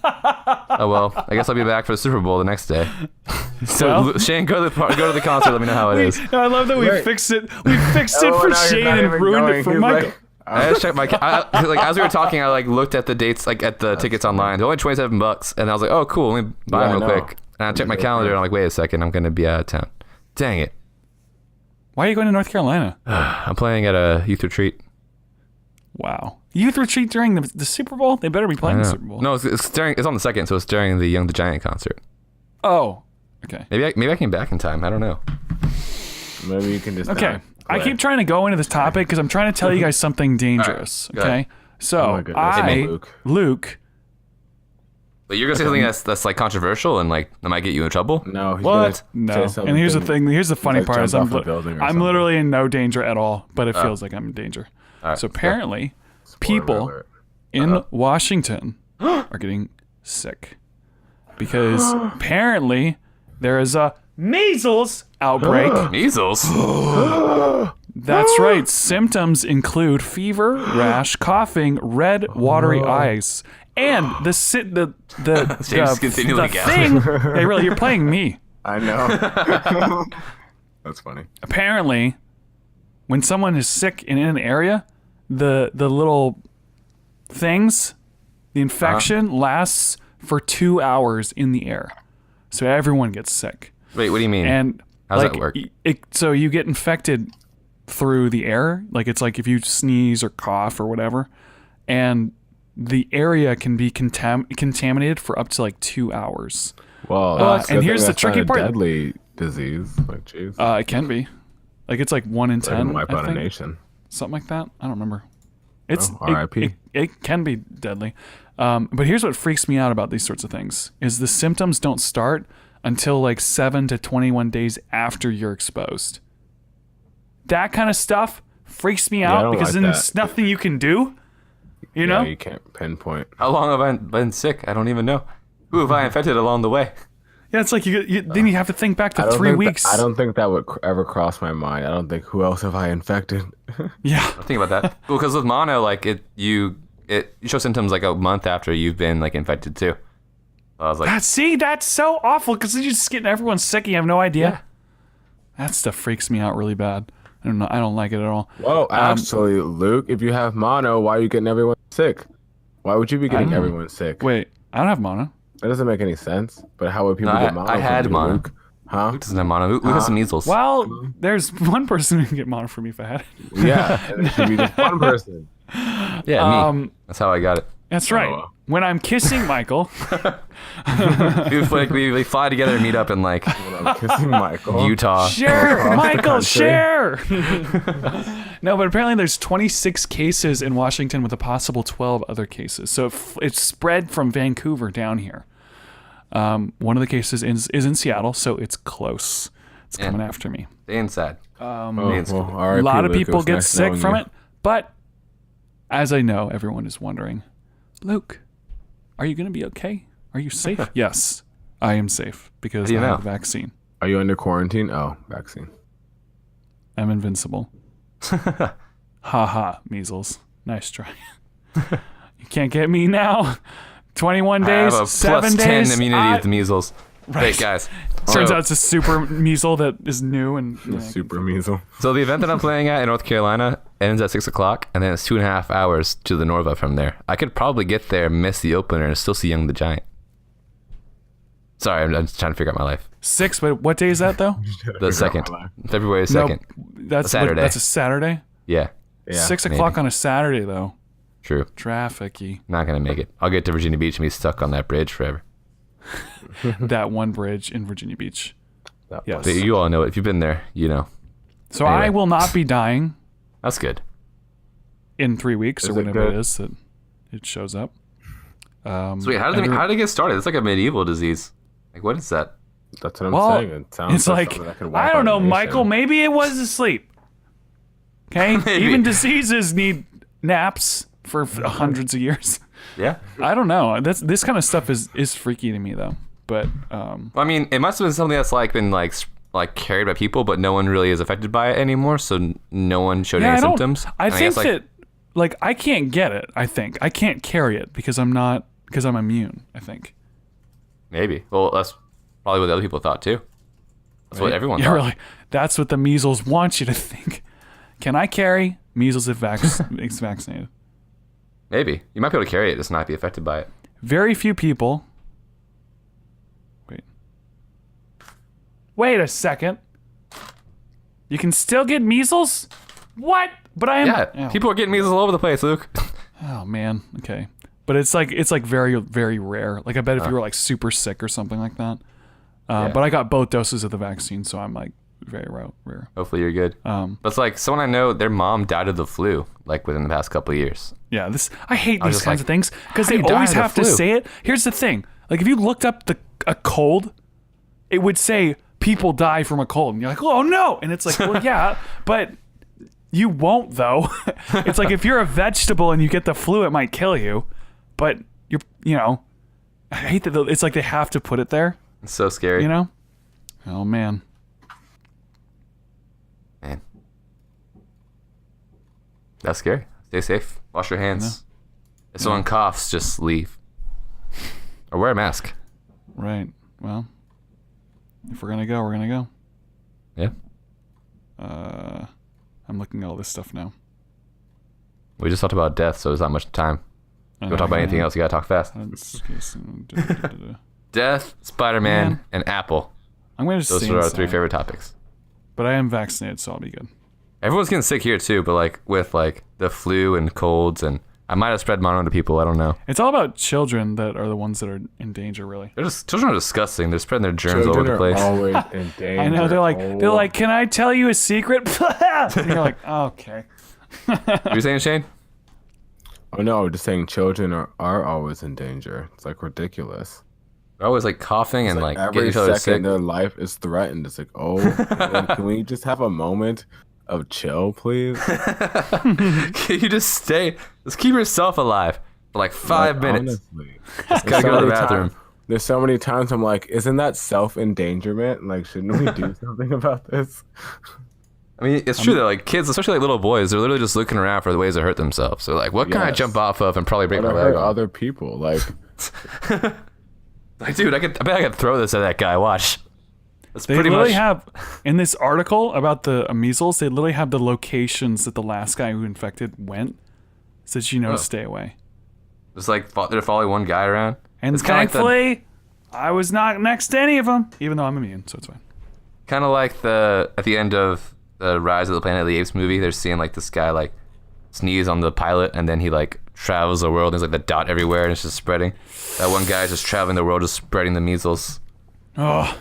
Speaker 2: Oh, well, I guess I'll be back for the Super Bowl the next day. So,
Speaker 1: Well-
Speaker 2: Shane, go to the concert. Let me know how it is.
Speaker 1: I love that we
Speaker 3: Right.
Speaker 1: fixed it. We fixed it
Speaker 3: Oh,
Speaker 1: for
Speaker 3: now he's
Speaker 1: Shane
Speaker 3: not
Speaker 1: and
Speaker 3: even
Speaker 1: ruined
Speaker 3: going.
Speaker 1: it for
Speaker 3: He's
Speaker 1: Michael.
Speaker 3: like,
Speaker 2: I just checked my as we were talking. I looked at the dates, at the tickets online. They're only $27, and I was like, "Oh, cool. Let me buy
Speaker 3: Yeah,
Speaker 2: them
Speaker 3: I
Speaker 2: real
Speaker 3: know.
Speaker 2: quick." And I checked my calendar, and I'm like, "Wait a second, I'm gonna be out of town. Dang it!
Speaker 1: Why are you going to North Carolina?
Speaker 2: I'm playing at a youth retreat.
Speaker 1: Wow. Youth retreat during the Super Bowl? They better be playing the Super Bowl.
Speaker 2: No, it's on the second, so it's during the Young the Giant concert.
Speaker 1: Oh. Okay.
Speaker 2: Maybe I came back in time. I don't know.
Speaker 3: maybe you can just.
Speaker 1: Okay. I keep trying to go into this topic because I'm trying to tell you guys something dangerous.
Speaker 2: All right, go
Speaker 1: Okay.
Speaker 3: Oh
Speaker 1: So
Speaker 3: my goodness. Hey,
Speaker 1: Luke,
Speaker 2: But you're gonna say something that's like controversial and like that might get you in trouble.
Speaker 3: No, he's
Speaker 1: What?
Speaker 3: gonna
Speaker 1: No.
Speaker 3: say something.
Speaker 1: And here's the thing. Here's the funny
Speaker 3: like
Speaker 1: part. Is
Speaker 3: jump off a building or
Speaker 1: I'm
Speaker 3: something.
Speaker 1: literally in no danger at all, but it feels like I'm in danger.
Speaker 2: All right.
Speaker 1: So apparently,
Speaker 3: Spoiler
Speaker 1: people
Speaker 3: alert.
Speaker 1: in Washington are getting sick because apparently there is a measles outbreak.
Speaker 2: Measles.
Speaker 1: That's right. Symptoms include fever, rash, coughing, red, watery eyes, and the
Speaker 2: James continually
Speaker 1: thing. Hey, really, you're playing me.
Speaker 3: I know. That's funny.
Speaker 1: Apparently, when someone is sick in an area, the little things, the infection lasts for 2 hours in the air, so everyone gets sick.
Speaker 2: Wait, what do you mean?
Speaker 1: And
Speaker 2: How's
Speaker 1: like,
Speaker 2: that work?
Speaker 1: So you get infected through the air. Like it's like if you sneeze or cough or whatever, and the area can be contaminated for up to like 2 hours.
Speaker 3: Well,
Speaker 1: and here's the tricky part.
Speaker 3: Deadly disease. Like, jeez.
Speaker 1: It can be. Like it's like 1 in 10.
Speaker 3: Wipe
Speaker 1: I
Speaker 3: out a
Speaker 1: think.
Speaker 3: nation.
Speaker 1: Something like that. I don't remember. It's
Speaker 3: R.I.P.
Speaker 1: It can be deadly. But here's what freaks me out about these sorts of things: is the symptoms don't start until like 7 to 21 days after you're exposed. That kind of stuff freaks me
Speaker 3: I
Speaker 1: out
Speaker 3: don't
Speaker 1: because
Speaker 3: like
Speaker 1: then
Speaker 3: that.
Speaker 1: there's nothing you can do. You know?
Speaker 3: Yeah, you can't pinpoint.
Speaker 2: How long have I been sick? I don't even know. Who have I infected along the way?
Speaker 1: Yeah, it's like then you have to think back
Speaker 3: I
Speaker 1: to
Speaker 3: don't
Speaker 1: 3
Speaker 3: think
Speaker 1: weeks.
Speaker 3: I don't think that would ever cross my mind. I don't think who else have I infected.
Speaker 1: Yeah.
Speaker 2: Think about that. Well, because with mono, like you show symptoms like a month after you've been like infected too. I was like,
Speaker 1: That's so awful because you're just getting everyone sick and you have no idea. That stuff freaks me out really bad. I don't like it at all.
Speaker 3: Well, actually, Luke, if you have mono, why are you getting everyone sick? Why would you be getting everyone sick?
Speaker 1: Wait, I don't have mono.
Speaker 3: That doesn't make any sense. But how would people
Speaker 2: No,
Speaker 3: get mono?
Speaker 2: I had
Speaker 3: from you,
Speaker 2: mono.
Speaker 3: Luke? Huh?
Speaker 2: Luke doesn't have mono. Luke has some measles.
Speaker 1: Well, there's one person who can get mono for me if I had it.
Speaker 3: Yeah, and it should be just one person.
Speaker 2: Yeah, me. That's how I got it.
Speaker 1: That's right.
Speaker 3: wow.
Speaker 1: When I'm kissing Michael,
Speaker 2: we fly together and meet up in like
Speaker 3: When I'm kissing Michael.
Speaker 2: Utah.
Speaker 1: share, Michael,
Speaker 3: country.
Speaker 1: share. No, but apparently there's 26 cases in Washington with a possible 12 other cases. So it's spread from Vancouver down here. One of the cases is in Seattle, so it's close. It's coming after me.
Speaker 2: Stay inside.
Speaker 3: Oh, well, R.I.P.,
Speaker 1: A lot of
Speaker 3: Luke. It
Speaker 1: people
Speaker 3: was
Speaker 1: get
Speaker 3: nice
Speaker 1: sick
Speaker 3: knowing
Speaker 1: from
Speaker 3: you.
Speaker 1: it, but as I know, everyone is wondering, Luke, are you going to be okay? Are you safe? Yes, I am safe because
Speaker 2: do you
Speaker 1: I have
Speaker 2: know?
Speaker 1: the vaccine.
Speaker 3: Are you under quarantine? Oh, vaccine.
Speaker 1: I'm invincible. Ha ha, measles. Nice try. You can't get me now. 21
Speaker 2: I
Speaker 1: days,
Speaker 2: have a
Speaker 1: 7
Speaker 2: plus
Speaker 1: days.
Speaker 2: 10 immunity to measles.
Speaker 1: Right.
Speaker 2: Wait, guys.
Speaker 1: Turns
Speaker 2: So-
Speaker 1: out it's a super measle that is new and
Speaker 3: Super measle.
Speaker 2: So the event that I'm playing at in North Carolina ends at 6 o'clock, and then it's 2.5 hours to the Norva from there. I could probably get there, miss the opener, and still see Young the Giant. Sorry, I'm just trying to figure out my life.
Speaker 1: 6. But what day is that though?
Speaker 2: The second, February 2nd.
Speaker 1: That's
Speaker 2: Saturday.
Speaker 1: That's a Saturday.
Speaker 2: Yeah,
Speaker 3: Yeah,
Speaker 1: 6 o'clock on a Saturday though.
Speaker 2: true.
Speaker 1: Trafficy.
Speaker 2: Not gonna make it. I'll get to Virginia Beach and be stuck on that bridge forever.
Speaker 1: That one bridge in Virginia Beach.
Speaker 3: That
Speaker 1: Yes.
Speaker 2: But you all know it. If you've been there, you know.
Speaker 1: So
Speaker 2: Anyway.
Speaker 1: I will not be dying
Speaker 2: That's good.
Speaker 1: in 3 weeks
Speaker 3: Is
Speaker 1: or
Speaker 3: it
Speaker 1: whenever it
Speaker 3: good?
Speaker 1: is that it shows up.
Speaker 2: So wait, how did it get started? It's like a medieval disease. Like, what is that?
Speaker 3: That's what I'm
Speaker 1: Well,
Speaker 3: saying. It sounds
Speaker 1: it's like,
Speaker 3: something that could wipe
Speaker 1: I don't
Speaker 3: out
Speaker 1: know,
Speaker 3: a nation.
Speaker 1: Michael. Maybe it was asleep. Okay?
Speaker 2: Maybe.
Speaker 1: Even diseases need naps for hundreds of years.
Speaker 2: Yeah.
Speaker 1: I don't know. This kind of stuff is freaky to me though. But
Speaker 2: Well, I mean, it must have been something that's like been like carried by people, but no one really is affected by it anymore. So no one showed
Speaker 1: yeah,
Speaker 2: any
Speaker 1: I don't.
Speaker 2: symptoms.
Speaker 1: I
Speaker 2: And
Speaker 1: think
Speaker 2: guess, like,
Speaker 1: that like I can't get it. I think I can't carry it because I'm immune. I think.
Speaker 2: maybe. Well, that's probably what the other people thought too. That's what everyone
Speaker 1: Yeah,
Speaker 2: thought.
Speaker 1: really. That's what the measles want you to think. Can I carry measles if it's vaccinated?
Speaker 2: Maybe you might be able to carry it, just not be affected by it.
Speaker 1: Very few people. Wait a second. You can still get measles? What? But I am.
Speaker 2: Yeah,
Speaker 1: Oh,
Speaker 2: people are getting measles all over the place, Luke.
Speaker 1: oh man. Okay. But it's like very very rare. Like I bet if you were like super sick or something like that.
Speaker 2: Yeah.
Speaker 1: But I got both doses of the vaccine, so I'm like very rare.
Speaker 2: Hopefully you're good. But it's like someone I know, their mom died of the flu like within the past couple of years.
Speaker 1: Yeah, I hate these
Speaker 2: just
Speaker 1: kinds
Speaker 2: like,
Speaker 1: of things because
Speaker 2: how
Speaker 1: they
Speaker 2: do you die
Speaker 1: always
Speaker 2: of the
Speaker 1: have to
Speaker 2: flu?
Speaker 1: say it. Here's the thing. Like if you looked up a cold, it would say people die from a cold, and you're like, oh no, and it's like, well, yeah, but you won't though. It's like if you're a vegetable and you get the flu, it might kill you, but I hate that it's like they have to put it there.
Speaker 2: It's so scary.
Speaker 1: Oh man.
Speaker 2: Man. That's scary. Stay safe. Wash your hands. If someone coughs, just leave. Or wear a mask.
Speaker 1: Right. Well, if we're gonna go, we're gonna go.
Speaker 2: Yeah.
Speaker 1: I'm looking at all this stuff now.
Speaker 2: We just talked about death, so there's not much time. You want to talk about anything else? You gotta talk fast. Death, Spider-Man, and Apple.
Speaker 1: I'm gonna just
Speaker 2: Those are our 3 favorite topics.
Speaker 1: But I am vaccinated, so I'll be good.
Speaker 2: Everyone's getting sick here too, but like with like the flu and colds, and I might have spread mono to people. I don't know.
Speaker 1: It's all about children that are the ones that are in danger, really.
Speaker 2: Children are disgusting. They're spreading their germs all over the place.
Speaker 3: Always in danger.
Speaker 1: I know. They're like, can I tell you a secret? And you're like, oh, okay.
Speaker 2: What are you saying, Shayne?
Speaker 3: Oh no, just saying children are always in danger. It's like ridiculous.
Speaker 2: They're always like coughing and like getting
Speaker 3: every
Speaker 2: each other
Speaker 3: second
Speaker 2: sick.
Speaker 3: their life is threatened. It's like, oh, can we just have a moment of chill, please?
Speaker 2: Can you just keep yourself alive for like 5 minutes.
Speaker 3: Honestly.
Speaker 2: Just gotta go to the bathroom.
Speaker 3: There's so many times I'm like, isn't that self-endangerment? Like, shouldn't we do something about this?
Speaker 2: I mean, it's true that like kids, especially like little boys, they're literally just looking around for the ways to hurt themselves. They're like, what can I jump off of and probably break my leg?
Speaker 3: Hurt other people, like.
Speaker 2: Like, dude, I bet I could throw this at that guy. Watch. That's
Speaker 1: They
Speaker 2: pretty
Speaker 1: literally
Speaker 2: much.
Speaker 1: have, in this article about the measles, they literally have the locations that the last guy who infected went, so that to stay away.
Speaker 2: It's like they're following one guy around.
Speaker 1: And
Speaker 2: it's kinda
Speaker 1: thankfully, I was not next to any of them, even though I'm immune, so it's fine.
Speaker 2: Kind of like at the end of the Rise of the Planet of the Apes movie, they're seeing like this guy like sneeze on the pilot, and then he like travels the world. And there's like the dot everywhere, and it's just spreading. That one guy's just traveling the world, just spreading the measles.
Speaker 1: Oh,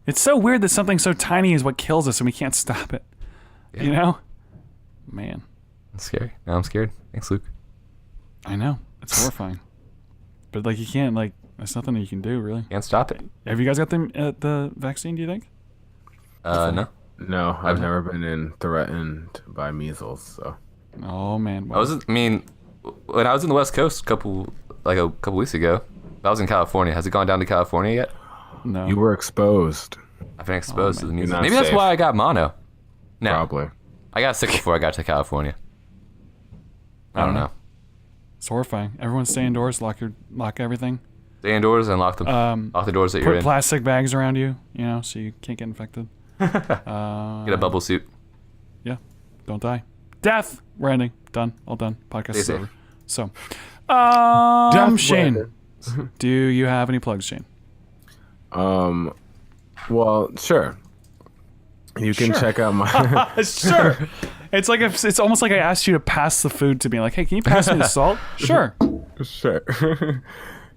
Speaker 1: it's so weird that something so tiny is what kills us, and we can't stop it.
Speaker 2: Yeah.
Speaker 1: Man.
Speaker 2: It's scary. Now I'm scared. Thanks, Luke.
Speaker 1: I know, it's horrifying. But like, you can't there's nothing that you can do really.
Speaker 2: Can't stop it.
Speaker 1: Have you guys got the vaccine? Do you think?
Speaker 2: No.
Speaker 3: No, I've never been threatened by measles, so.
Speaker 1: Oh man.
Speaker 2: When I was in the West Coast a couple weeks ago, I was in California. Has it gone down to California yet?
Speaker 1: No.
Speaker 3: You were exposed.
Speaker 2: I've been exposed to the measles.
Speaker 3: not
Speaker 2: Maybe that's
Speaker 3: safe.
Speaker 2: why I got mono. No,
Speaker 3: Probably.
Speaker 2: I got sick before I got to California. I don't know.
Speaker 1: It's horrifying. Everyone stay indoors. Lock everything.
Speaker 2: Stay indoors and lock the doors that you're
Speaker 1: Put
Speaker 2: in.
Speaker 1: plastic bags around you, so you can't get infected.
Speaker 2: Get a bubble suit.
Speaker 1: Yeah. Don't die. Death. We're ending. Done. All done. Podcast
Speaker 2: Stay
Speaker 1: is
Speaker 2: safe.
Speaker 1: over. So,
Speaker 3: Death
Speaker 1: Shayne, do you have any plugs, Shayne?
Speaker 3: Well, sure. You can check out my.
Speaker 1: Sure. It's like it's almost like I asked you to pass the food to me. Like, hey, can you pass me the salt? Sure.
Speaker 3: Sure.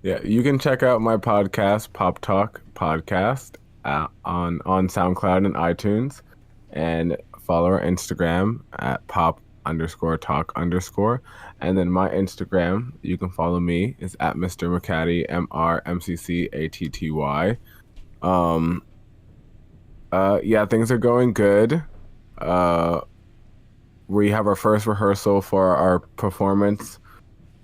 Speaker 3: Yeah, you can check out my podcast, Pop Talk Podcast, on SoundCloud and iTunes, and follow our Instagram at pop_talk_. And then my Instagram, you can follow me, is at Mr. McCatty, MrMCCATTY. Yeah, things are going good. We have our first rehearsal for our performance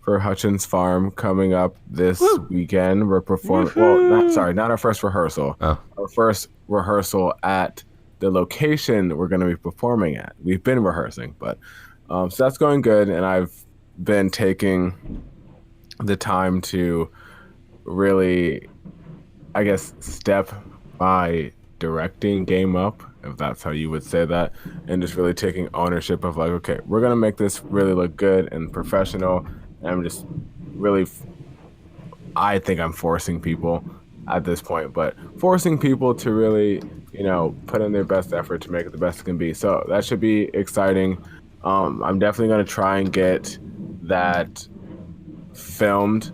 Speaker 3: for Hutchins Farm coming up this weekend. We're performing. Well, not our first rehearsal.
Speaker 2: Oh.
Speaker 3: Our first rehearsal at the location we're going to be performing at. We've been rehearsing, but so that's going good. And I've been taking the time to really, I guess, step my directing game up, if that's how you would say that, and just really taking ownership of like, okay, we're going to make this really look good and professional. And I'm just really, I think I'm forcing people at this point, but forcing people to really, put in their best effort to make it the best it can be. So that should be exciting. I'm definitely going to try and get that filmed,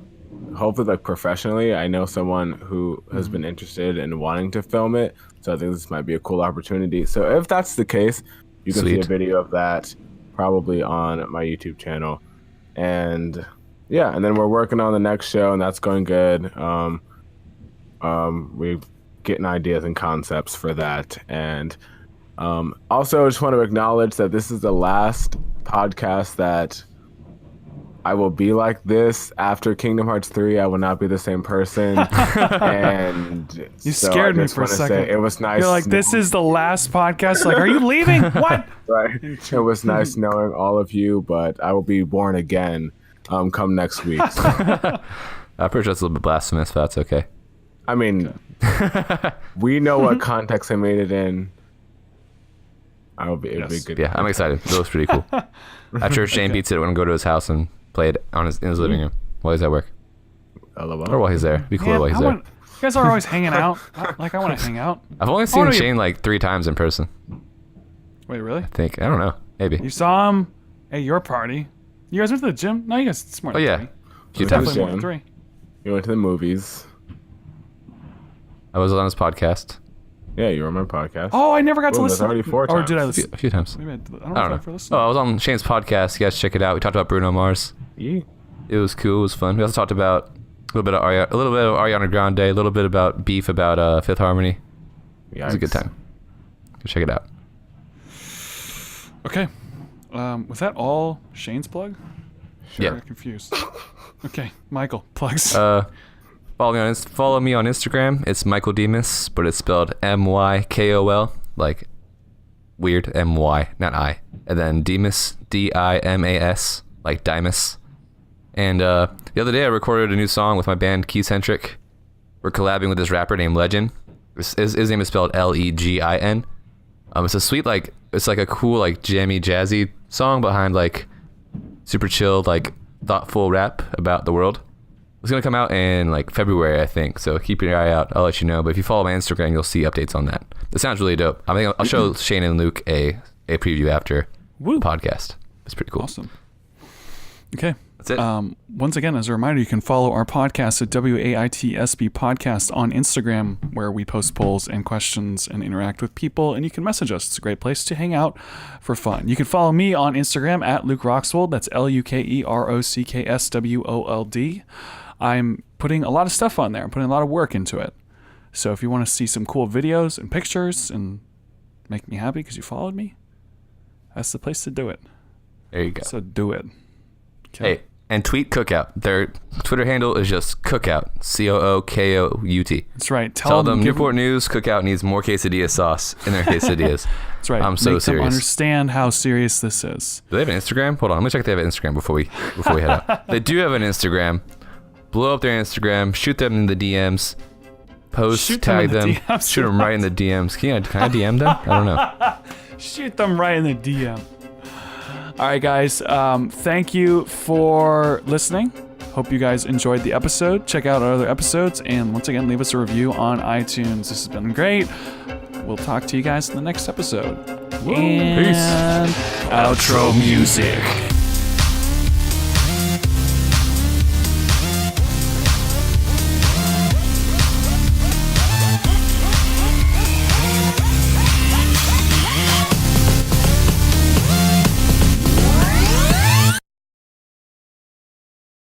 Speaker 3: hopefully like professionally. I know someone who has been interested in wanting to film it, so I think this might be a cool opportunity. So if that's the case, you can see a video of that probably on my YouTube channel. And yeah, and then we're working on the next show, and that's going good. We're getting ideas and concepts for that, and also I just want to acknowledge that this is the last podcast that I will be like this after Kingdom Hearts 3. I will not be the same person. And
Speaker 1: You scared me for a second.
Speaker 3: It was nice.
Speaker 1: You're like, this is the last podcast. Like, are you leaving? What?
Speaker 3: Right. It was nice knowing all of you, but I will be born again come next week. So,
Speaker 2: I'm pretty sure it's a little bit blasphemous, but that's okay.
Speaker 3: I mean, we know what context I made it in. It'll be good.
Speaker 2: Yeah, I'm excited. It was pretty cool. After Shayne beats it, when I go to his house and play it in his living room while he's at work.
Speaker 3: LOL.
Speaker 2: Or while he's there. Be cool
Speaker 1: Man,
Speaker 2: while he's
Speaker 1: you
Speaker 2: there.
Speaker 1: guys are always hanging out. Like, I want to hang out.
Speaker 2: I've only seen
Speaker 1: wanna be-
Speaker 2: Shayne like 3 times in person.
Speaker 1: Wait, really?
Speaker 2: I don't know. Maybe.
Speaker 1: You saw him at your party. You guys went to the gym? No, you guys, it's more
Speaker 2: Oh,
Speaker 1: than
Speaker 2: yeah.
Speaker 1: 3.
Speaker 2: A few
Speaker 3: It's
Speaker 2: times.
Speaker 1: Definitely more than
Speaker 3: Gym.
Speaker 1: 3.
Speaker 3: You went to the movies.
Speaker 2: I was on his podcast
Speaker 3: Yeah, you were on my podcast.
Speaker 1: Oh, I never got to
Speaker 3: Boom, that's
Speaker 1: listen.
Speaker 3: already 4
Speaker 1: Or
Speaker 3: times.
Speaker 1: did I
Speaker 2: a
Speaker 1: listen?
Speaker 2: few times.
Speaker 1: Maybe I don't know
Speaker 2: I don't
Speaker 1: if I ever
Speaker 2: know.
Speaker 1: listened.
Speaker 2: Oh, I was on Shane's podcast. You guys check it out. We talked about Bruno Mars.
Speaker 3: Yeah.
Speaker 2: It was cool. It was fun. We also talked about a little bit of Ariana Grande, a little bit about beef about Fifth Harmony. It was a good time. Go check it out.
Speaker 1: Okay. Was that all Shane's plug?
Speaker 2: Yeah.
Speaker 1: I'm confused. Okay, Michael, plugs.
Speaker 2: Follow me on Instagram. It's Michael Demas, but it's spelled MYKOL, like weird MY, not I. And then Demas, DIMAS, like Dimas. And the other day I recorded a new song with my band Keycentric. We're collabing with this rapper named Legend. His name is spelled LEGIN. It's a sweet, like, it's like a cool, like, jammy, jazzy song behind, like, super chill, like, thoughtful rap about the world. It's gonna come out in like February, I think. So keep your eye out. I'll let you know. But if you follow my Instagram, you'll see updates on that. It sounds really dope. I think I'll show Shayne and Luke a preview after the podcast. It's pretty cool.
Speaker 1: Awesome. Okay.
Speaker 2: That's it.
Speaker 1: Once again, as a reminder, you can follow our podcast at WAITSB Podcast on Instagram, where we post polls and questions and interact with people, and you can message us. It's a great place to hang out for fun. You can follow me on Instagram at Luke Roxwold. That's LUKEROCKSWOLD. I'm putting a lot of stuff on there. I'm putting a lot of work into it. So if you want to see some cool videos and pictures and make me happy because you followed me, that's the place to do it.
Speaker 2: There you go.
Speaker 1: So do it. Okay.
Speaker 2: Hey, and tweet Cookout. Their Twitter handle is just Cookout. COOKOUT.
Speaker 1: That's right.
Speaker 2: Tell them
Speaker 1: give
Speaker 2: Newport News Cookout needs more quesadilla sauce in their quesadillas.
Speaker 1: That's right.
Speaker 2: I'm so
Speaker 1: Make them
Speaker 2: serious.
Speaker 1: understand how serious this is.
Speaker 2: Do they have an Instagram? Hold on. Let me check if they have an Instagram before we head out. They do have an Instagram. Blow up their Instagram. Shoot them in the DMs. Post,
Speaker 1: Shoot them
Speaker 2: tag
Speaker 1: in the
Speaker 2: them.
Speaker 1: DMs.
Speaker 2: Shoot them right in the DMs. Can I DM them? I don't know.
Speaker 1: Shoot them right in the DM. All right, guys. Thank you for listening. Hope you guys enjoyed the episode. Check out our other episodes. And once again, leave us a review on iTunes. This has been great. We'll talk to you guys in the next episode. And
Speaker 2: Peace.
Speaker 1: outro music.